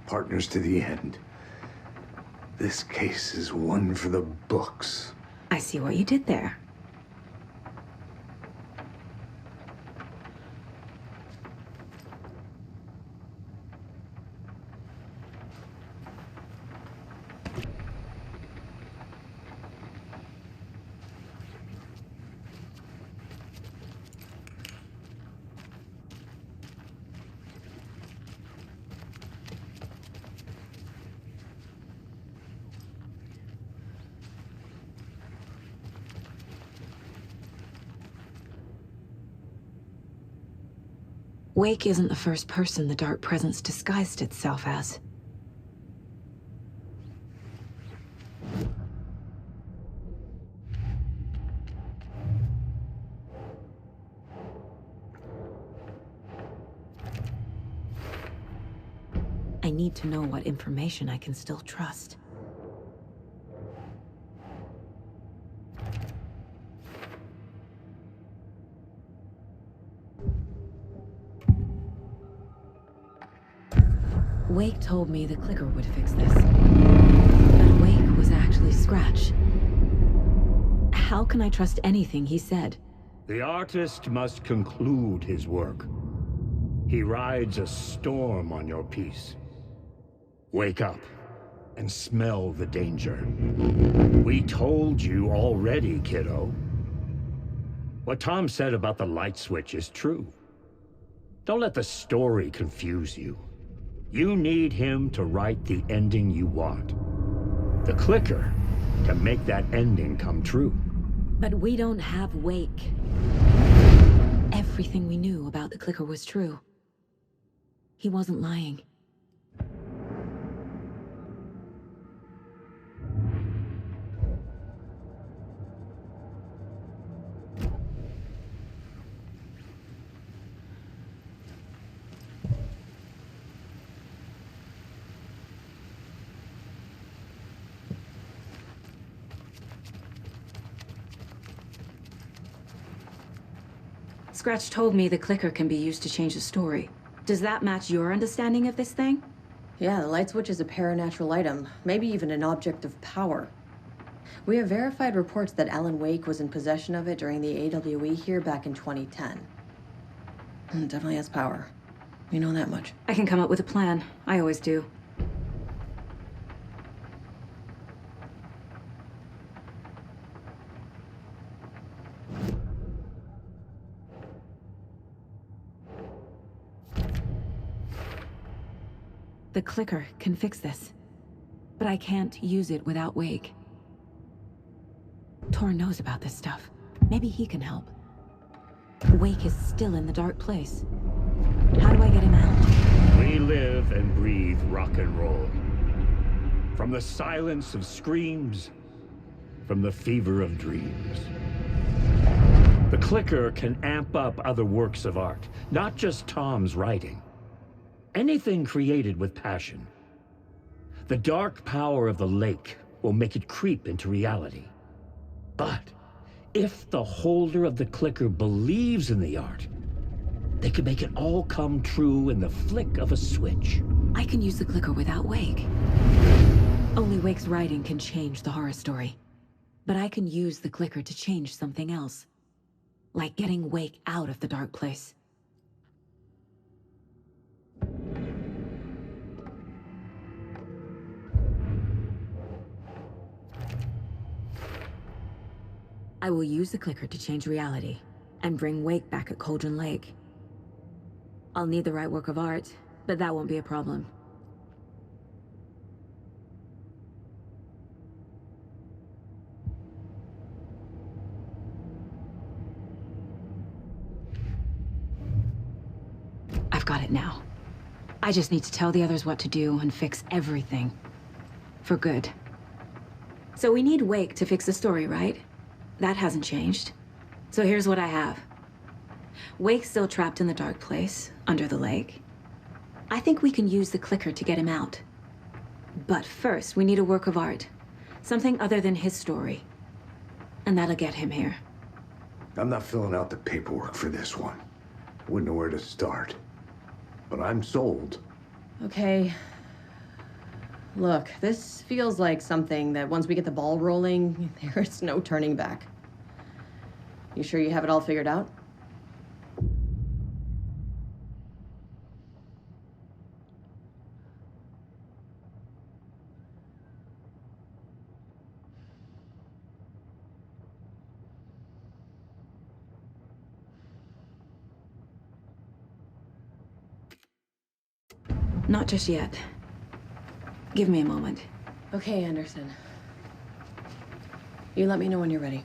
Partners to the end. This case is one for the books. I see what you did there. Wake isn't the first person the Dark Presence disguised itself as. I need to know what information I can still trust. Wake told me the clicker would fix this. But Wake was actually Scratch. How can I trust anything he said? The artist must conclude his work. He rides a storm on your piece. Wake up and smell the danger. We told you already, kiddo. What Tom said about the light switch is true. Don't let the story confuse you. You need him to write the ending you want. The clicker can make that ending come true. But we don't have Wake. Everything we knew about the clicker was true. He wasn't lying. Scratch told me the clicker can be used to change the story. Does that match your understanding of this thing? Yeah, the light switch is a paranatural item, maybe even an object of power. We have verified reports that Alan Wake was in possession of it during the AWE here back in 2010. Definitely has power. We know that much. I can come up with a plan. I always do. The clicker can fix this. But I can't use it without Wake. Tor knows about this stuff. Maybe he can help. Wake is still in the dark place. How do I get him out? We live and breathe rock and roll. From the silence of screams, from the fever of dreams. The clicker can amp up other works of art, not just Tom's writing. Anything created with passion. The dark power of the lake will make it creep into reality. But if the holder of the clicker believes in the art, they can make it all come true in the flick of a switch. I can use the clicker without Wake. Only Wake's writing can change the horror story. But I can use the clicker to change something else. Like getting Wake out of the dark place. I will use the clicker to change reality, and bring Wake back at Cauldron Lake. I'll need the right work of art, but that won't be a problem. I've got it now. I just need to tell the others what to do and fix everything. For good. So we need Wake to fix the story, right? That hasn't changed. So here's what I have. Wake's still trapped in the dark place, under the lake. I think we can use the clicker to get him out. But first, we need a work of art. Something other than his story. And that'll get him here. I'm not filling out the paperwork for this one. Wouldn't know where to start. But I'm sold. Okay. Look, this feels like something that once we get the ball rolling, there's no turning back. You sure you have it all figured out? Not just yet. Give me a moment. Okay, Anderson. You let me know when you're ready.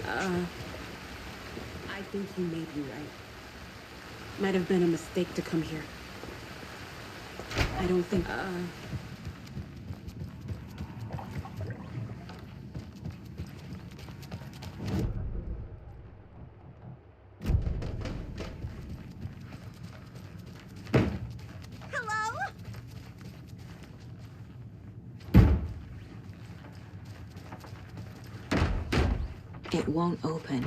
I think you may be right. Might have been a mistake to come here. I don't think, Hello? It won't open.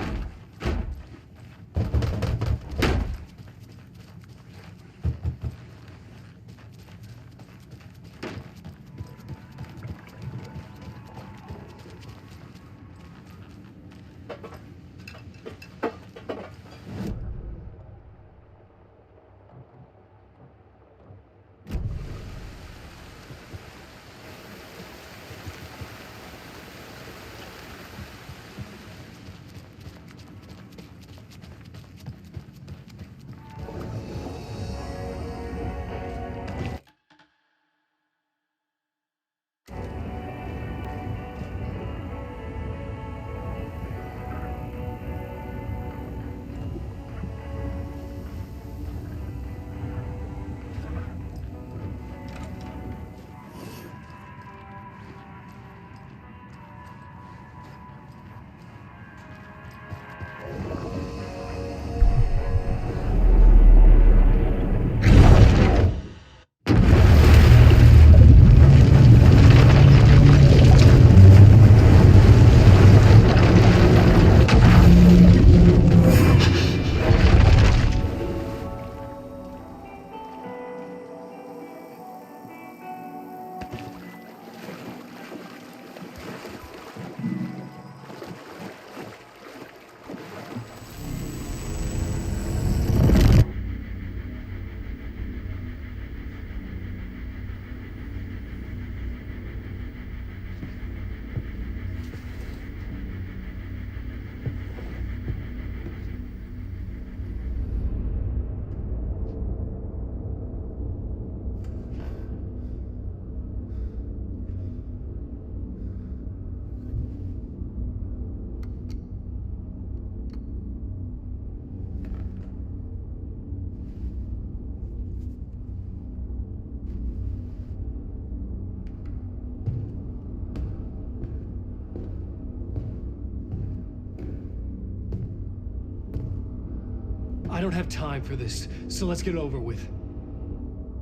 I don't have time for this, so let's get it over with.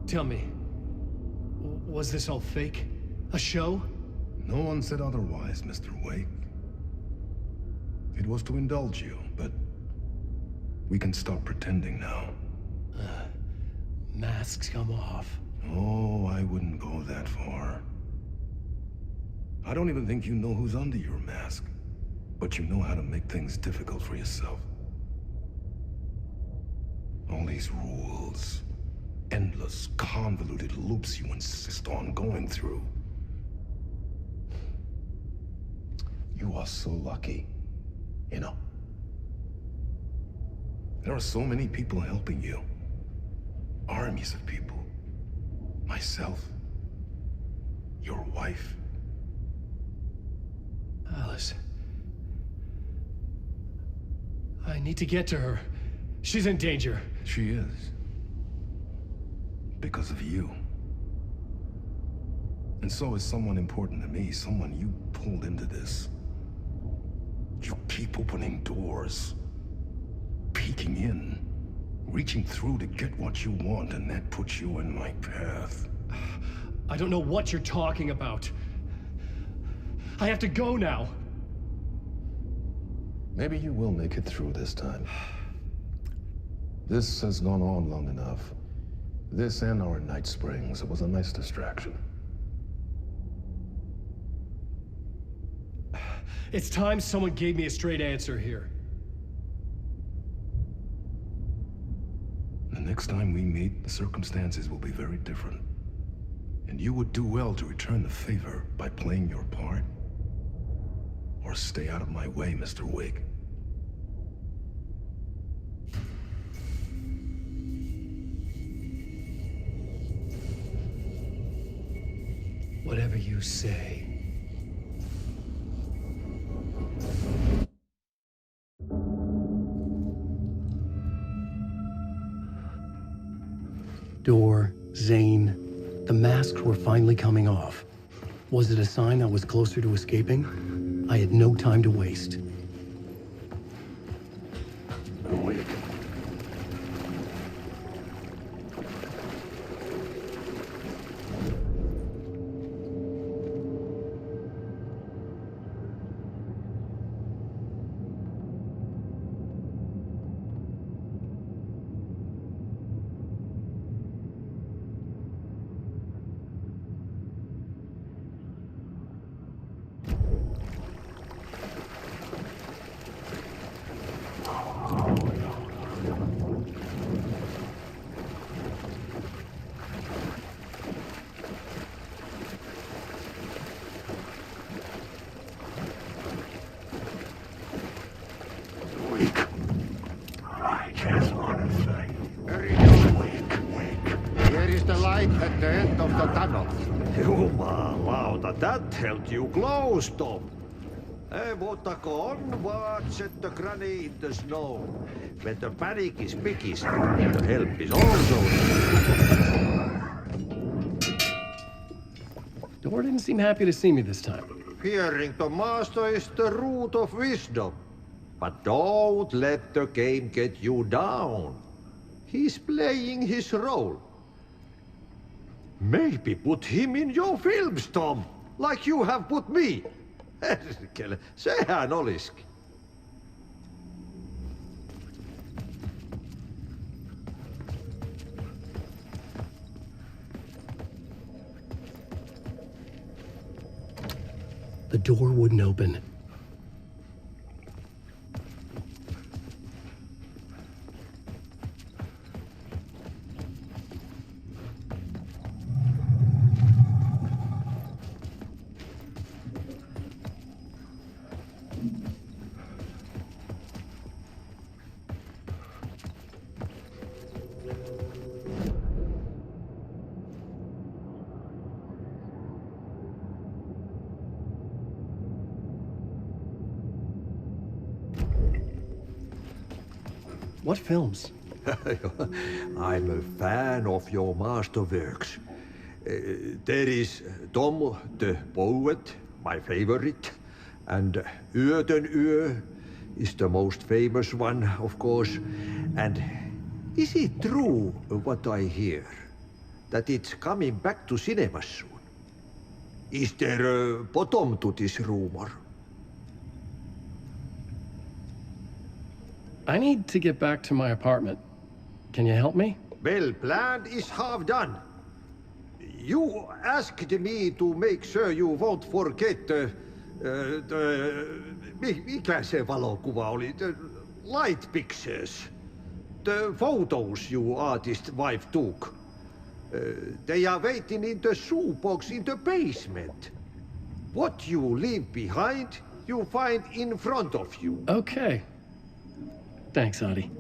Tell me, was this all fake? A show? No one said otherwise, Mr. Wake. It was to indulge you, but we can stop pretending now. Masks come off. Oh, I wouldn't go that far. I don't even think you know who's under your mask, but you know how to make things difficult for yourself. All these rules, endless, convoluted loops you insist on going through. You are so lucky, you know. There are so many people helping you. Armies of people. Myself. Your wife. Alice. I need to get to her. She's in danger. She is. Because of you. And so is someone important to me, someone you pulled into this. You keep opening doors. Peeking in. Reaching through to get what you want, and that puts you in my path. I don't know what you're talking about. I have to go now. Maybe you will make it through this time. This has gone on long enough. This and our Night Springs. It was a nice distraction. It's time someone gave me a straight answer here. The next time we meet, the circumstances will be very different. And you would do well to return the favor by playing your part. Or stay out of my way, Mr. Wake. Whatever you say. door, Zane. The masks were finally coming off. Was it a sign I was closer to escaping? I had no time to waste. Here is the light at the end of the tunnel. Jumalauta, that held you close, Tom. Mutta go on, watch at the granny in the snow. When the panic is biggest, the help is also. Door didn't seem happy to see me this time. Fearing the master is the root of wisdom. But don't let the game get you down. He's playing his role. Maybe put him in your films, Tom, like you have put me. Herkele, sehän olisikin. The door wouldn't open. What films? I'm a fan of your masterworks. There is Tom the Poet, my favorite, and Uuden Yö is the most famous one, of course. And is it true what I hear? That it's coming back to cinemas soon? Is there a bottom to this rumor? I need to get back to my apartment. Can you help me? Well, plan is half done. You asked me to make sure you won't forget mikä se valokuva oli? The light pictures. The photos your artist wife took. They are waiting in the shoebox in the basement. What you leave behind, you find in front of you. Okay. Thanks, Adi.